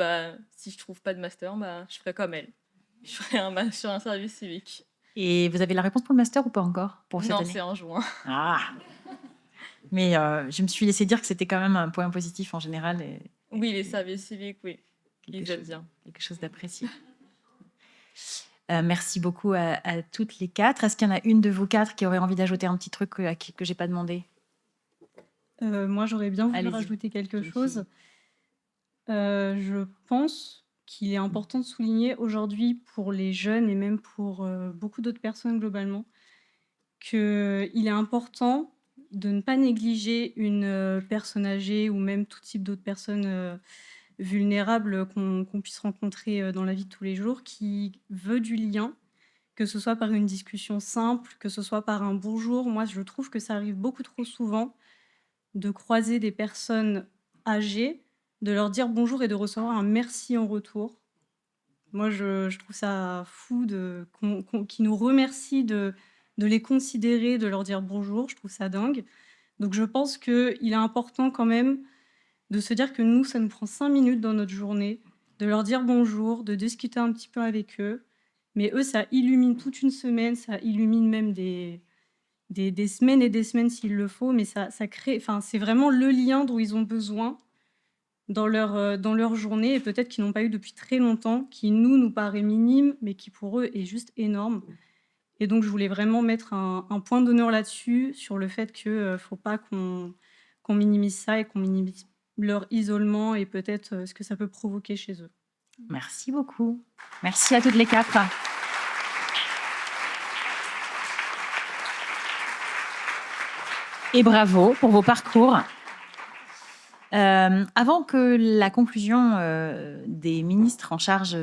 si je trouve pas de master, je ferai comme elle. Je ferai un service civique. Et vous avez la réponse pour le master ou pas encore pour cette Non, année? c'est en juin. Ah. Mais je me suis laissé dire que c'était quand même un point positif en général. Oui, les services civiques, oui. Ils aiment bien. Quelque chose d'apprécié. Merci beaucoup à toutes les quatre. Est-ce qu'il y en a une de vous quatre qui aurait envie d'ajouter un petit truc que j'ai pas demandé? Moi, j'aurais bien voulu Allez-y. rajouter quelque chose. Je pense qu'il est important de souligner aujourd'hui pour les jeunes et même pour beaucoup d'autres personnes globalement qu'il est important de ne pas négliger une personne âgée ou même tout type d'autres personnes vulnérables qu'on puisse rencontrer dans la vie de tous les jours, qui veut du lien, que ce soit par une discussion simple, que ce soit par un bonjour. Moi, je trouve que ça arrive beaucoup trop souvent de croiser des personnes âgées, de leur dire bonjour et de recevoir un merci en retour. Moi, je trouve ça fou qu'ils nous remercient de les considérer, de leur dire bonjour. Je trouve ça dingue. Donc, je pense qu'il est important quand même de se dire que nous, ça nous prend 5 minutes dans notre journée, de leur dire bonjour, de discuter un petit peu avec eux. Mais eux, ça illumine toute une semaine, ça illumine même des semaines et des semaines s'il le faut, mais ça crée, c'est vraiment le lien dont ils ont besoin dans leur journée, et peut-être qu'ils n'ont pas eu depuis très longtemps, qui nous paraît minime, mais qui pour eux est juste énorme. Et donc je voulais vraiment mettre un point d'honneur là-dessus, sur le fait qu'il ne faut pas qu'on minimise ça et qu'on minimise leur isolement et peut-être ce que ça peut provoquer chez eux. Merci beaucoup. Merci à toutes les quatre. Et bravo pour vos parcours. Avant que la conclusion des ministres en charge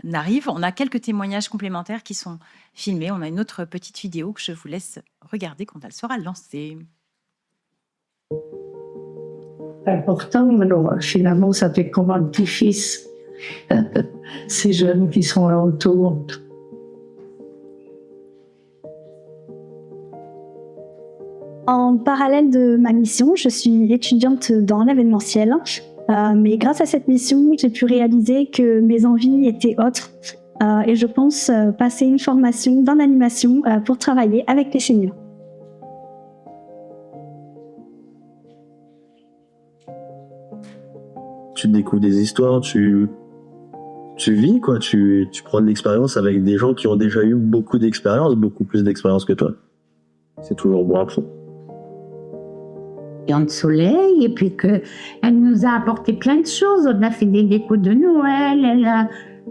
n'arrive, on a quelques témoignages complémentaires qui sont filmés. On a une autre petite vidéo que je vous laisse regarder quand elle sera lancée. Important, alors finalement ça fait comme un petit-fils, ces jeunes qui sont là autour. En parallèle de ma mission, je suis étudiante dans l'événementiel. Mais grâce à cette mission, j'ai pu réaliser que mes envies étaient autres. Et je pense passer une formation dans l'animation pour travailler avec les seniors. Tu découvres des histoires, tu vis, quoi. Tu prends de l'expérience avec des gens qui ont déjà eu beaucoup d'expérience, beaucoup plus d'expérience que toi. C'est toujours bon à prendre. De soleil, et puis elle nous a apporté plein de choses. On a fait des décos de Noël,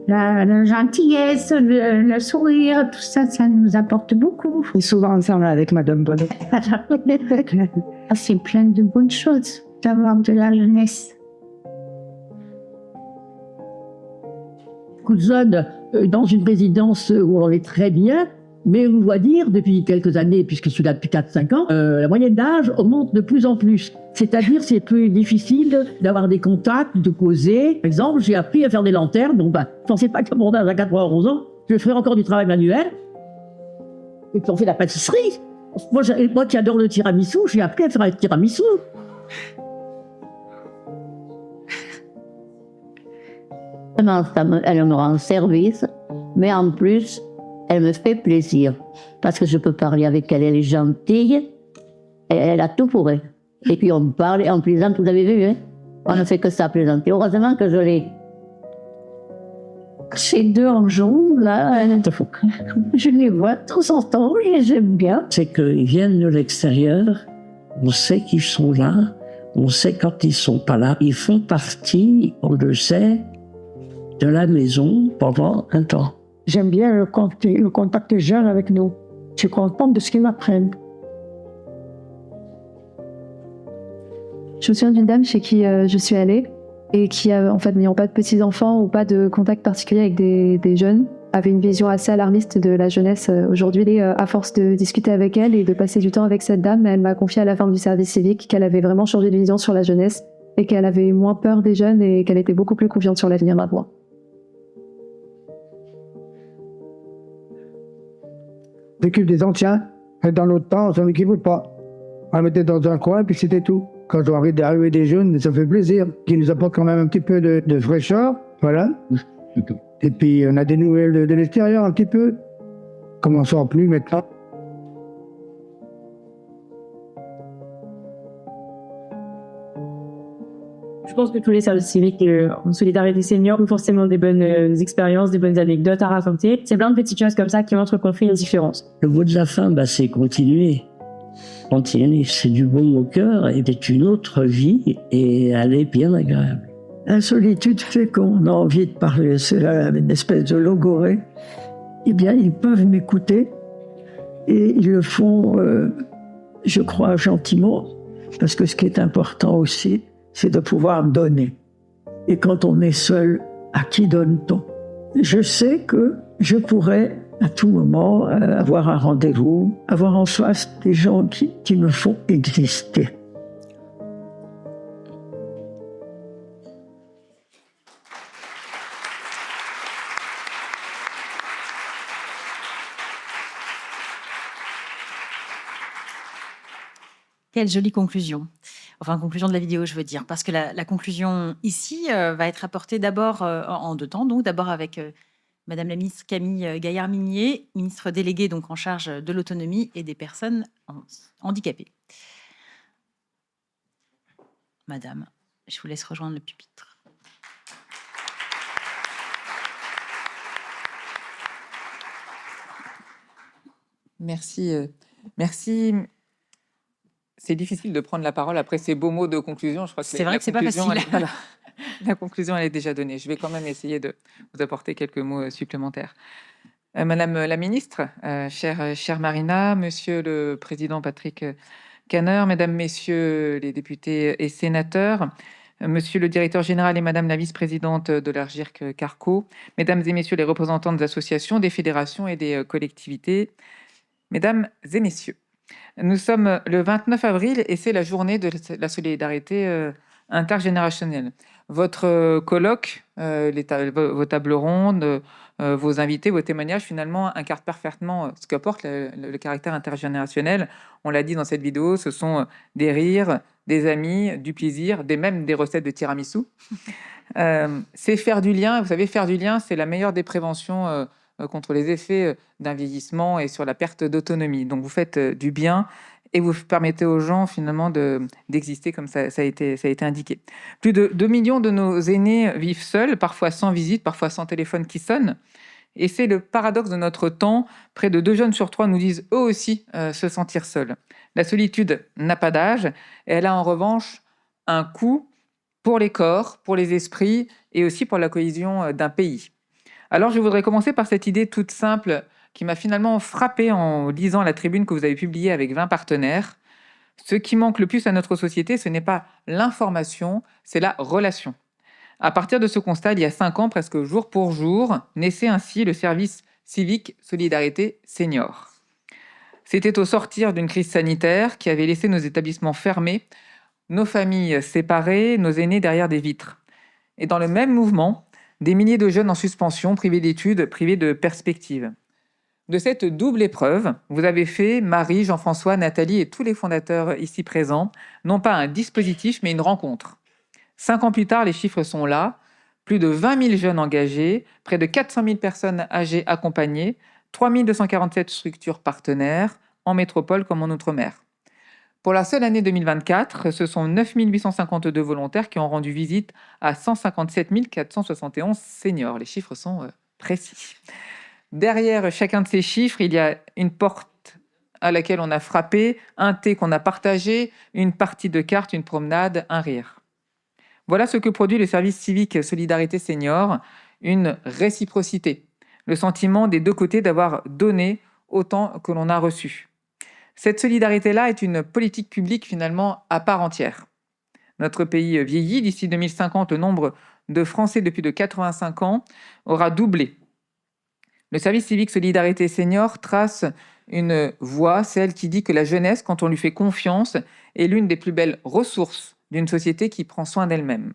la gentillesse, le sourire, tout ça, ça nous apporte beaucoup. Et souvent ensemble avec Madame Bonnet. C'est plein de bonnes choses d'avoir de la jeunesse. Cousin, dans une résidence où on est très bien, mais on doit dire, depuis quelques années, puisque je suis là depuis 4-5 ans, la moyenne d'âge augmente de plus en plus. C'est-à-dire, c'est plus difficile d'avoir des contacts, de causer. Par exemple, j'ai appris à faire des lanternes, donc je ne pensais pas que mon âge à 91 ans, je ferais encore du travail manuel. Et puis on fait de la pâtisserie. Moi qui adore le tiramisu, j'ai appris à faire un tiramisu. Elle me rend service, mais en plus, elle me fait plaisir. Parce que je peux parler avec elle, elle est gentille, et elle a tout pour elle. Et puis on parle, et on plaisante, vous avez vu, hein? On ne fait que ça, plaisanter. Heureusement que je l'ai. Ces deux en jaune, là, je les vois de temps en temps, je les aime bien. C'est qu'ils viennent de l'extérieur, on sait qu'ils sont là, on sait quand ils sont pas là. Ils font partie, on le sait, de la maison pendant un temps. J'aime bien le contact jeune avec nous. Je suis contente de ce qu'ils m'apprennent. Je me souviens d'une dame chez qui je suis allée et qui, en fait, n'ayant pas de petits-enfants ou pas de contact particulier avec des jeunes, avait une vision assez alarmiste de la jeunesse aujourd'hui. À force de discuter avec elle et de passer du temps avec cette dame, elle m'a confié à la fin du service civique qu'elle avait vraiment changé de vision sur la jeunesse et qu'elle avait moins peur des jeunes et qu'elle était beaucoup plus confiante sur l'avenir maintenant. On s'occupe des anciens, et dans l'autre temps, on s'en occupe pas. On les mettait dans un coin, puis c'était tout. Quand on arrive d'arriver des jeunes, ça fait plaisir, qui nous apportent quand même un petit peu de fraîcheur, voilà. Et puis on a des nouvelles de l'extérieur un petit peu, comme on ne sort plus maintenant. Je pense que tous les services civiques en solidarité senior ont forcément des bonnes expériences, des bonnes anecdotes à raconter. C'est plein de petites choses comme ça qui montrent qu'on fait une différence. Le mot de la fin, c'est continuer. Continuer, c'est du bon au cœur et c'est une autre vie et elle est bien agréable. La solitude fait qu'on a envie de parler, c'est une espèce de logorée. Eh bien, ils peuvent m'écouter et ils le font, je crois, gentiment, parce que ce qui est important aussi, c'est de pouvoir donner. Et quand on est seul, à qui donne-t-on? Je sais que je pourrais à tout moment avoir un rendez-vous, avoir en face des gens qui me font exister. Quelle jolie conclusion. Enfin, conclusion de la vidéo, je veux dire. Parce que la conclusion ici va être apportée d'abord en deux temps. Donc, d'abord avec Madame la ministre Camille Gaillard-Minier, ministre déléguée donc en charge de l'autonomie et des personnes handicapées. Madame, je vous laisse rejoindre le pupitre. Merci. Merci. C'est difficile de prendre la parole après ces beaux mots de conclusion. Je crois que c'est vrai que c'est pas facile. La conclusion, elle est déjà donnée. Je vais quand même essayer de vous apporter quelques mots supplémentaires. Madame la ministre, chère Marina, Monsieur le Président Patrick Kanner, Mesdames, Messieurs les députés et sénateurs, Monsieur le Directeur Général et Madame la Vice-Présidente de l'Agirc Carco, Mesdames et Messieurs les représentants des associations, des fédérations et des collectivités, Mesdames et Messieurs. Nous sommes le 29 avril et c'est la journée de la solidarité intergénérationnelle. Votre colloque vos tables rondes, vos invités, vos témoignages, finalement, incarnent parfaitement ce qu'apporte le caractère intergénérationnel. On l'a dit dans cette vidéo, ce sont des rires, des amis, du plaisir, même des recettes de tiramisu. C'est faire du lien. Vous savez, faire du lien, c'est la meilleure des préventions contre les effets d'un vieillissement et sur la perte d'autonomie. Donc, vous faites du bien et vous permettez aux gens, finalement, d'exister comme ça a été indiqué. Plus de 2 millions de nos aînés vivent seuls, parfois sans visite, parfois sans téléphone qui sonne. Et c'est le paradoxe de notre temps. Près de 2 jeunes sur 3 nous disent eux aussi se sentir seuls. La solitude n'a pas d'âge. Et elle a en revanche un coût pour les corps, pour les esprits et aussi pour la cohésion d'un pays. Alors je voudrais commencer par cette idée toute simple qui m'a finalement frappé en lisant la tribune que vous avez publiée avec 20 partenaires. Ce qui manque le plus à notre société, ce n'est pas l'information, c'est la relation. À partir de ce constat, il y a 5 ans, presque jour pour jour, naissait ainsi le service civique Solidarité Senior. C'était au sortir d'une crise sanitaire qui avait laissé nos établissements fermés, nos familles séparées, nos aînés derrière des vitres. Et dans le même mouvement, des milliers de jeunes en suspension, privés d'études, privés de perspectives. De cette double épreuve, vous avez fait, Marie, Jean-François, Nathalie et tous les fondateurs ici présents, non pas un dispositif, mais une rencontre. 5 ans plus tard, les chiffres sont là. Plus de 20 000 jeunes engagés, près de 400 000 personnes âgées accompagnées, 3 247 structures partenaires, en métropole comme en Outre-mer. Pour la seule année 2024, ce sont 9 852 volontaires qui ont rendu visite à 157 471 seniors. Les chiffres sont précis. Derrière chacun de ces chiffres, il y a une porte à laquelle on a frappé, un thé qu'on a partagé, une partie de cartes, une promenade, un rire. Voilà ce que produit le service civique Solidarité Senior, une réciprocité, le sentiment des deux côtés d'avoir donné autant que l'on a reçu. Cette solidarité-là est une politique publique finalement à part entière. Notre pays vieillit. D'ici 2050, le nombre de Français de plus de 85 ans aura doublé. Le service civique Solidarité Senior trace une voie, celle qui dit que la jeunesse, quand on lui fait confiance, est l'une des plus belles ressources d'une société qui prend soin d'elle-même.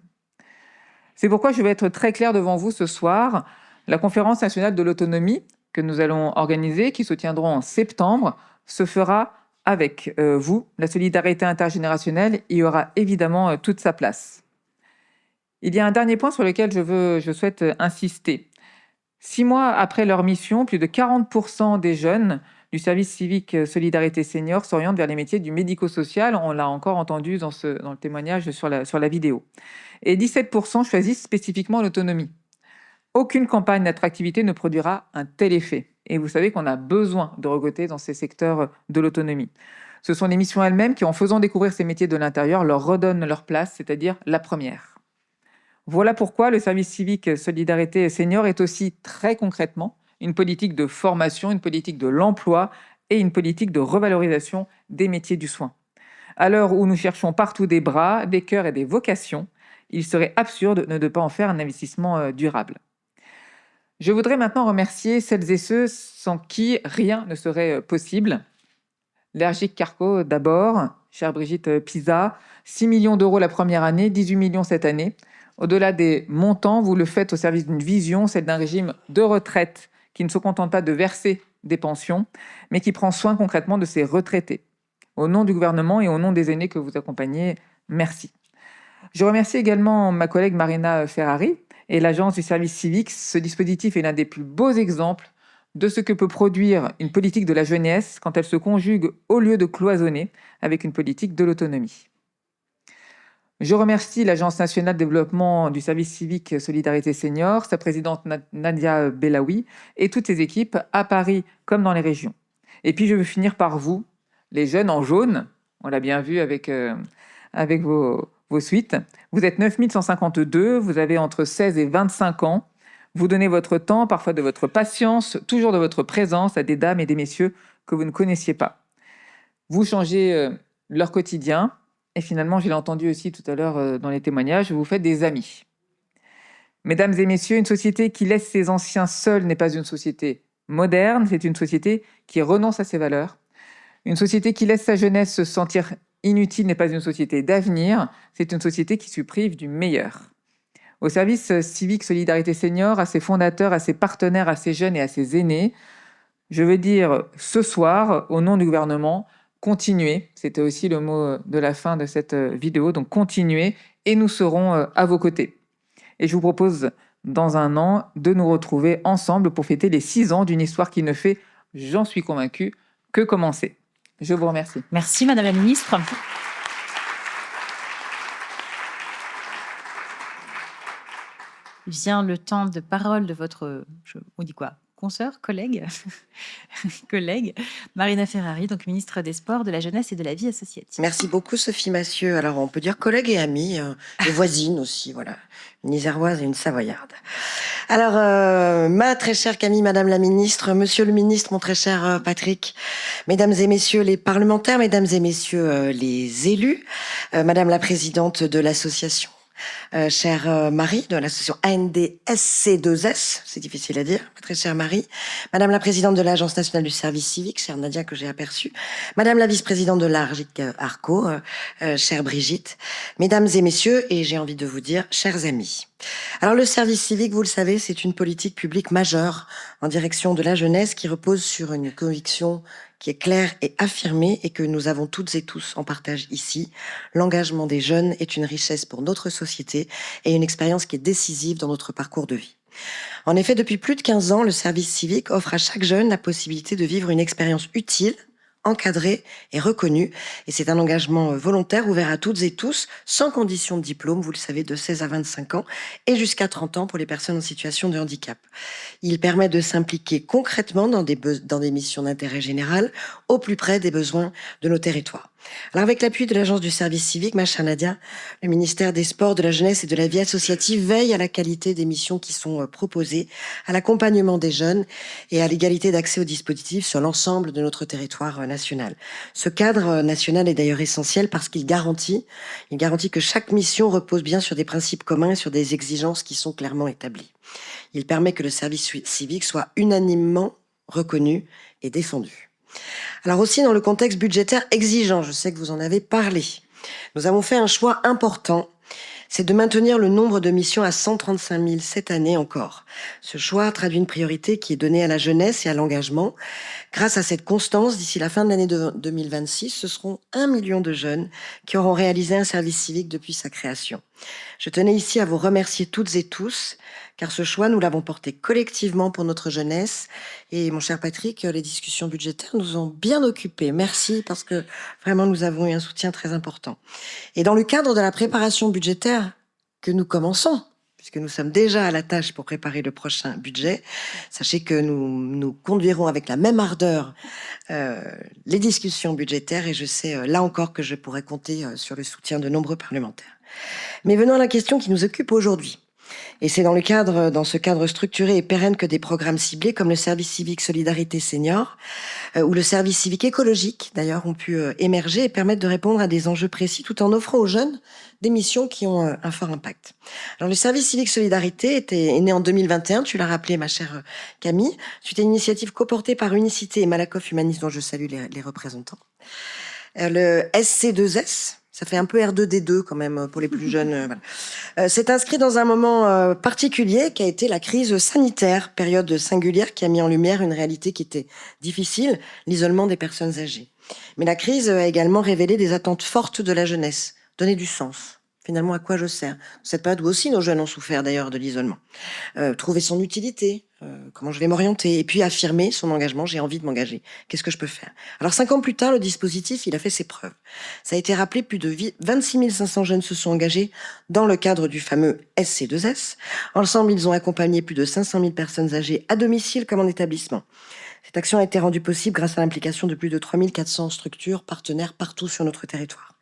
C'est pourquoi je vais être très clair devant vous ce soir. La conférence nationale de l'autonomie que nous allons organiser, qui se tiendra en septembre, se fera avec vous. La solidarité intergénérationnelle y aura évidemment toute sa place. Il y a un dernier point sur lequel je souhaite insister. 6 mois après leur mission, plus de 40% des jeunes du service civique Solidarité Senior s'orientent vers les métiers du médico-social. On l'a encore entendu dans le témoignage sur la vidéo. Et 17% choisissent spécifiquement l'autonomie. Aucune campagne d'attractivité ne produira un tel effet. Et vous savez qu'on a besoin de recruter dans ces secteurs de l'autonomie. Ce sont les missions elles-mêmes qui, en faisant découvrir ces métiers de l'intérieur, leur redonnent leur place, c'est-à-dire la première. Voilà pourquoi le service civique Solidarité Senior est aussi très concrètement une politique de formation, une politique de l'emploi et une politique de revalorisation des métiers du soin. À l'heure où nous cherchons partout des bras, des cœurs et des vocations, il serait absurde de ne pas en faire un investissement durable. Je voudrais maintenant remercier celles et ceux sans qui rien ne serait possible. L'Ergic Carco d'abord, chère Brigitte Pisa, 6 millions d'euros la première année, 18 millions cette année. Au-delà des montants, vous le faites au service d'une vision, celle d'un régime de retraite qui ne se contente pas de verser des pensions, mais qui prend soin concrètement de ses retraités. Au nom du gouvernement et au nom des aînés que vous accompagnez, merci. Je remercie également ma collègue Marina Ferrari et l'Agence du service civique. Ce dispositif est l'un des plus beaux exemples de ce que peut produire une politique de la jeunesse quand elle se conjugue au lieu de cloisonner avec une politique de l'autonomie. Je remercie l'Agence nationale de développement du service civique Solidarité Senior, sa présidente Nadia Belaoui et toutes ses équipes à Paris comme dans les régions. Et puis je veux finir par vous, les jeunes en jaune, on l'a bien vu avec vos suites. Vous êtes 9 152, vous avez entre 16 et 25 ans. Vous donnez votre temps, parfois de votre patience, toujours de votre présence à des dames et des messieurs que vous ne connaissiez pas. Vous changez leur quotidien. Et finalement, je l'ai entendu aussi tout à l'heure dans les témoignages, vous faites des amis. Mesdames et messieurs, une société qui laisse ses anciens seuls n'est pas une société moderne, c'est une société qui renonce à ses valeurs. Une société qui laisse sa jeunesse se sentir inutile n'est pas une société d'avenir, c'est une société qui se prive du meilleur. au service civique Solidarité Senior, à ses fondateurs, à ses partenaires, à ses jeunes et à ses aînés, je veux dire ce soir, au nom du gouvernement, continuez. C'était aussi le mot de la fin de cette vidéo, donc continuez et nous serons à vos côtés. Et je vous propose dans un an de nous retrouver ensemble pour fêter les 6 ans d'une histoire qui ne fait, j'en suis convaincue, que commencer. Je vous remercie. Merci Madame la Ministre. Vient le temps de parole de votre, on dit quoi, consoeur, collègue, collègue, Marina Ferrari, donc ministre des Sports, de la Jeunesse et de la Vie associative. Merci beaucoup Sophie Massieu. Alors on peut dire collègue et amie, et voisine aussi, voilà, une Iséroise et une Savoyarde. Alors ma très chère Camille, Madame la Ministre, Monsieur le Ministre, mon très cher Patrick, Mesdames et Messieurs les parlementaires, Mesdames et Messieurs les élus, Madame la Présidente de l'association, chère Marie, de l'association ANDSC2S, c'est difficile à dire, très chère Marie, Madame la Présidente de l'Agence nationale du service civique, chère Nadia, que j'ai aperçue, Madame la Vice-présidente de l'ARGIC ARCO, chère Brigitte, Mesdames et Messieurs, et j'ai envie de vous dire, chers amis. Alors le service civique, vous le savez, c'est une politique publique majeure en direction de la jeunesse qui repose sur une conviction qui est claire et affirmée et que nous avons toutes et tous en partage ici. L'engagement des jeunes est une richesse pour notre société et une expérience qui est décisive dans notre parcours de vie. En effet, depuis plus de 15 ans, le service civique offre à chaque jeune la possibilité de vivre une expérience utile, encadré et reconnu. Et c'est un engagement volontaire ouvert à toutes et tous, sans condition de diplôme, vous le savez, de 16 à 25 ans et jusqu'à 30 ans pour les personnes en situation de handicap. Il permet de s'impliquer concrètement dans des missions d'intérêt général au plus près des besoins de nos territoires. Alors avec l'appui de l'Agence du service civique, ma chère Nadia, le ministère des Sports, de la Jeunesse et de la Vie associative veille à la qualité des missions qui sont proposées, à l'accompagnement des jeunes et à l'égalité d'accès aux dispositifs sur l'ensemble de notre territoire national. Ce cadre national est d'ailleurs essentiel parce qu'il garantit que chaque mission repose bien sur des principes communs et sur des exigences qui sont clairement établies. Il permet que le service civique soit unanimement reconnu et défendu. Alors aussi dans le contexte budgétaire exigeant, je sais que vous en avez parlé, nous avons fait un choix important, c'est de maintenir le nombre de missions à 135 000 cette année encore. Ce choix traduit une priorité qui est donnée à la jeunesse et à l'engagement. Grâce à cette constance, d'ici la fin de l'année 2026, ce seront 1 million de jeunes qui auront réalisé un service civique depuis sa création. Je tenais ici à vous remercier toutes et tous, car ce choix, nous l'avons porté collectivement pour notre jeunesse. Et mon cher Patrick, les discussions budgétaires nous ont bien occupés. Merci, parce que vraiment, nous avons eu un soutien très important. Et dans le cadre de la préparation budgétaire que nous commençons, puisque nous sommes déjà à la tâche pour préparer le prochain budget, sachez que nous conduirons avec la même ardeur les discussions budgétaires, et je sais là encore que je pourrai compter sur le soutien de nombreux parlementaires. Mais venons à la question qui nous occupe aujourd'hui. Et c'est dans ce cadre structuré et pérenne que des programmes ciblés comme le service civique Solidarité Senior ou le service civique écologique d'ailleurs ont pu émerger et permettre de répondre à des enjeux précis tout en offrant aux jeunes des missions qui ont un fort impact. Alors le service civique Solidarité est né en 2021, tu l'as rappelé ma chère Camille, suite à une initiative coportée par Unicité et Malakoff Humanisme dont je salue les représentants. Le SC2S, ça fait un peu R2D2 quand même pour les plus jeunes. Voilà. C'est inscrit dans un moment particulier qui a été la crise sanitaire, période singulière qui a mis en lumière une réalité qui était difficile, l'isolement des personnes âgées. Mais la crise a également révélé des attentes fortes de la jeunesse, donner du sens. Finalement, à quoi je sers? Cette période où aussi nos jeunes ont souffert d'ailleurs de l'isolement. Trouver son utilité, comment je vais m'orienter, et puis affirmer son engagement, j'ai envie de m'engager. Qu'est-ce que je peux faire? Alors 5 ans plus tard, le dispositif, il a fait ses preuves. Ça a été rappelé, plus de 26 500 jeunes se sont engagés dans le cadre du fameux SC2S. Ensemble, ils ont accompagné plus de 500 000 personnes âgées à domicile comme en établissement. Cette action a été rendue possible grâce à l'implication de plus de 3 400 structures partenaires partout sur notre territoire.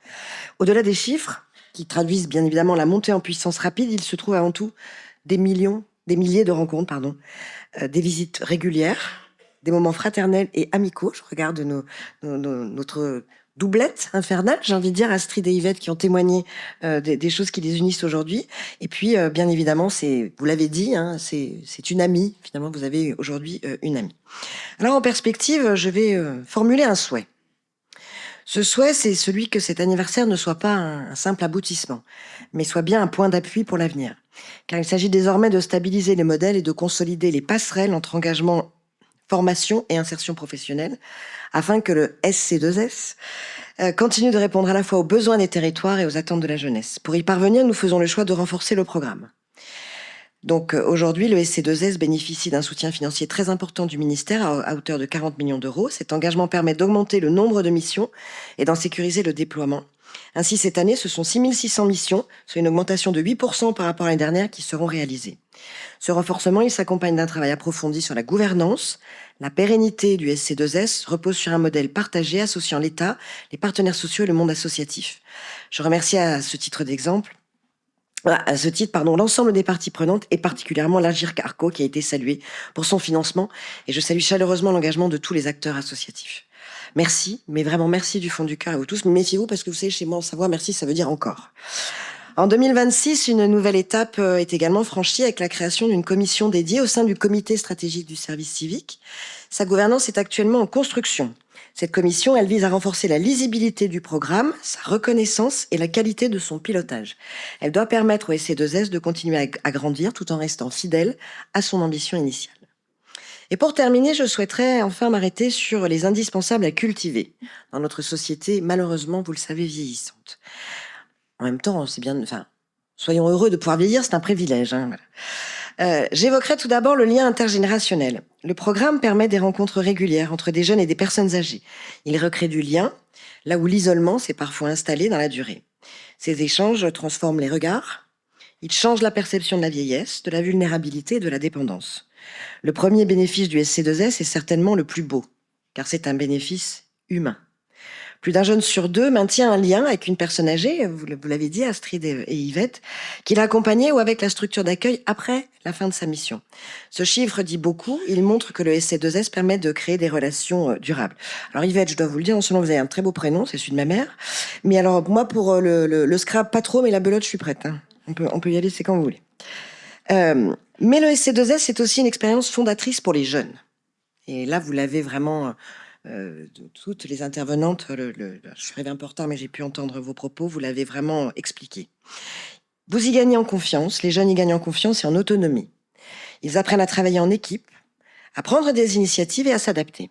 Au-delà des chiffres, qui traduisent bien évidemment la montée en puissance rapide, il se trouve avant tout des milliers de rencontres, des visites régulières, des moments fraternels et amicaux. Je regarde notre doublette infernale, j'ai envie de dire, Astrid et Yvette qui ont témoigné des choses qui les unissent aujourd'hui. Et puis, bien évidemment, vous l'avez dit, c'est une amie. Finalement, vous avez aujourd'hui une amie. Alors, en perspective, je vais formuler un souhait. Ce souhait, c'est celui que cet anniversaire ne soit pas un simple aboutissement, mais soit bien un point d'appui pour l'avenir. car il s'agit désormais de stabiliser les modèles et de consolider les passerelles entre engagement, formation et insertion professionnelle, afin que le SC2S continue de répondre à la fois aux besoins des territoires et aux attentes de la jeunesse. Pour y parvenir, nous faisons le choix de renforcer le programme. Donc aujourd'hui, le SC2S bénéficie d'un soutien financier très important du ministère à hauteur de 40 millions d'euros. Cet engagement permet d'augmenter le nombre de missions et d'en sécuriser le déploiement. Ainsi, cette année, ce sont 6600 missions, soit une augmentation de 8% par rapport à l'année dernière, qui seront réalisées. Ce renforcement, il s'accompagne d'un travail approfondi sur la gouvernance. La pérennité du SC2S repose sur un modèle partagé associant l'État, les partenaires sociaux et le monde associatif. Je remercie à ce titre, l'ensemble des parties prenantes et particulièrement l'Agirc Arco qui a été salué pour son financement, et je salue chaleureusement l'engagement de tous les acteurs associatifs. Merci, mais vraiment merci du fond du cœur à vous tous. Mais méfiez-vous parce que vous savez, chez moi en Savoie, merci, ça veut dire encore. En 2026, une nouvelle étape est également franchie avec la création d'une commission dédiée au sein du comité stratégique du service civique. Sa gouvernance est actuellement en construction. Cette commission, elle vise à renforcer la lisibilité du programme, sa reconnaissance et la qualité de son pilotage. Elle doit permettre au SC2S de continuer à grandir tout en restant fidèle à son ambition initiale. Et pour terminer, je souhaiterais enfin m'arrêter sur les indispensables à cultiver dans notre société, malheureusement, vous le savez, vieillissante. En même temps, c'est bien, soyons heureux de pouvoir vieillir, c'est un privilège. J'évoquerai tout d'abord le lien intergénérationnel. Le programme permet des rencontres régulières entre des jeunes et des personnes âgées. Il recrée du lien, là où l'isolement s'est parfois installé dans la durée. Ces échanges transforment les regards, ils changent la perception de la vieillesse, de la vulnérabilité et de la dépendance. Le premier bénéfice du SC2S est certainement le plus beau, car c'est un bénéfice humain. Plus d'un jeune sur deux maintient un lien avec une personne âgée, vous l'avez dit, Astrid et Yvette, qu'il a accompagné ou avec la structure d'accueil après la fin de sa mission. Ce chiffre dit beaucoup, il montre que le SC2S permet de créer des relations durables. Alors Yvette, je dois vous le dire, non seulement vous avez un très beau prénom, c'est celui de ma mère, mais alors moi pour le scrap pas trop, mais la belote je suis prête. Hein. On peut y aller, c'est quand vous voulez. Mais le SC2S, c'est aussi une expérience fondatrice pour les jeunes. Et là, vous l'avez vraiment... toutes les intervenantes, je suis arrivée un peu en retard, mais j'ai pu entendre vos propos, vous l'avez vraiment expliqué. Vous y gagnez en confiance, les jeunes y gagnent en confiance et en autonomie. Ils apprennent à travailler en équipe, à prendre des initiatives et à s'adapter.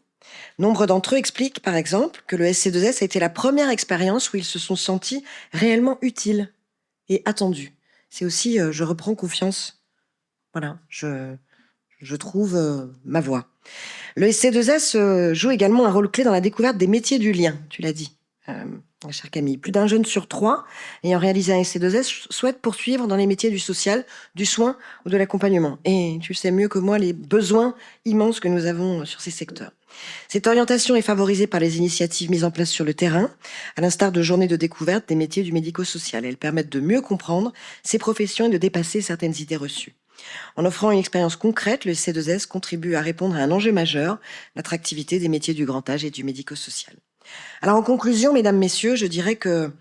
Nombre d'entre eux expliquent, par exemple, que le SC2S a été la première expérience où ils se sont sentis réellement utiles et attendus. C'est aussi, je reprends confiance. Voilà, je trouve ma voie. Le SC2S joue également un rôle clé dans la découverte des métiers du lien, tu l'as dit, chère Camille. Plus d'un jeune sur 3 ayant réalisé un SC2S souhaite poursuivre dans les métiers du social, du soin ou de l'accompagnement. Et tu sais mieux que moi les besoins immenses que nous avons sur ces secteurs. Cette orientation est favorisée par les initiatives mises en place sur le terrain, à l'instar de journées de découverte des métiers du médico-social. Elles permettent de mieux comprendre ces professions et de dépasser certaines idées reçues. En offrant une expérience concrète, le SC2S contribue à répondre à un enjeu majeur, l'attractivité des métiers du grand âge et du médico-social. Alors en conclusion, mesdames, messieurs, je dirais que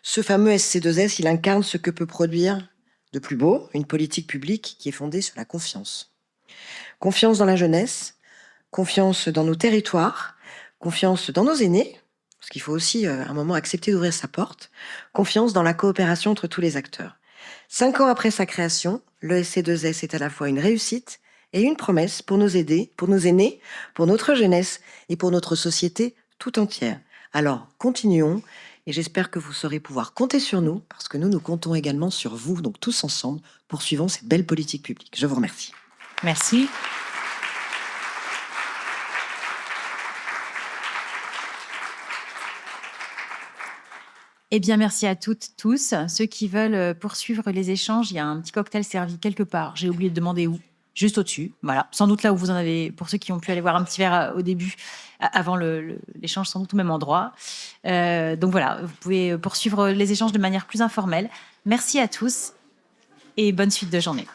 ce fameux SC2S, il incarne ce que peut produire de plus beau une politique publique qui est fondée sur la confiance. Confiance dans la jeunesse, confiance dans nos territoires, confiance dans nos aînés, parce qu'il faut aussi à un moment accepter d'ouvrir sa porte, confiance dans la coopération entre tous les acteurs. 5 ans après sa création, le SC2S est à la fois une réussite et une promesse pour nos aînés, pour notre jeunesse et pour notre société tout entière. Alors, continuons et j'espère que vous saurez pouvoir compter sur nous parce que nous comptons également sur vous, donc tous ensemble, poursuivons cette belle politique publique. Je vous remercie. Merci. Eh bien, merci à toutes, tous. Ceux qui veulent poursuivre les échanges, il y a un petit cocktail servi quelque part. J'ai oublié de demander où. Juste au-dessus. Voilà. Sans doute là où vous en avez, pour ceux qui ont pu aller voir un petit verre au début, avant l'échange, sans doute au même endroit. Donc voilà, vous pouvez poursuivre les échanges de manière plus informelle. Merci à tous et bonne suite de journée.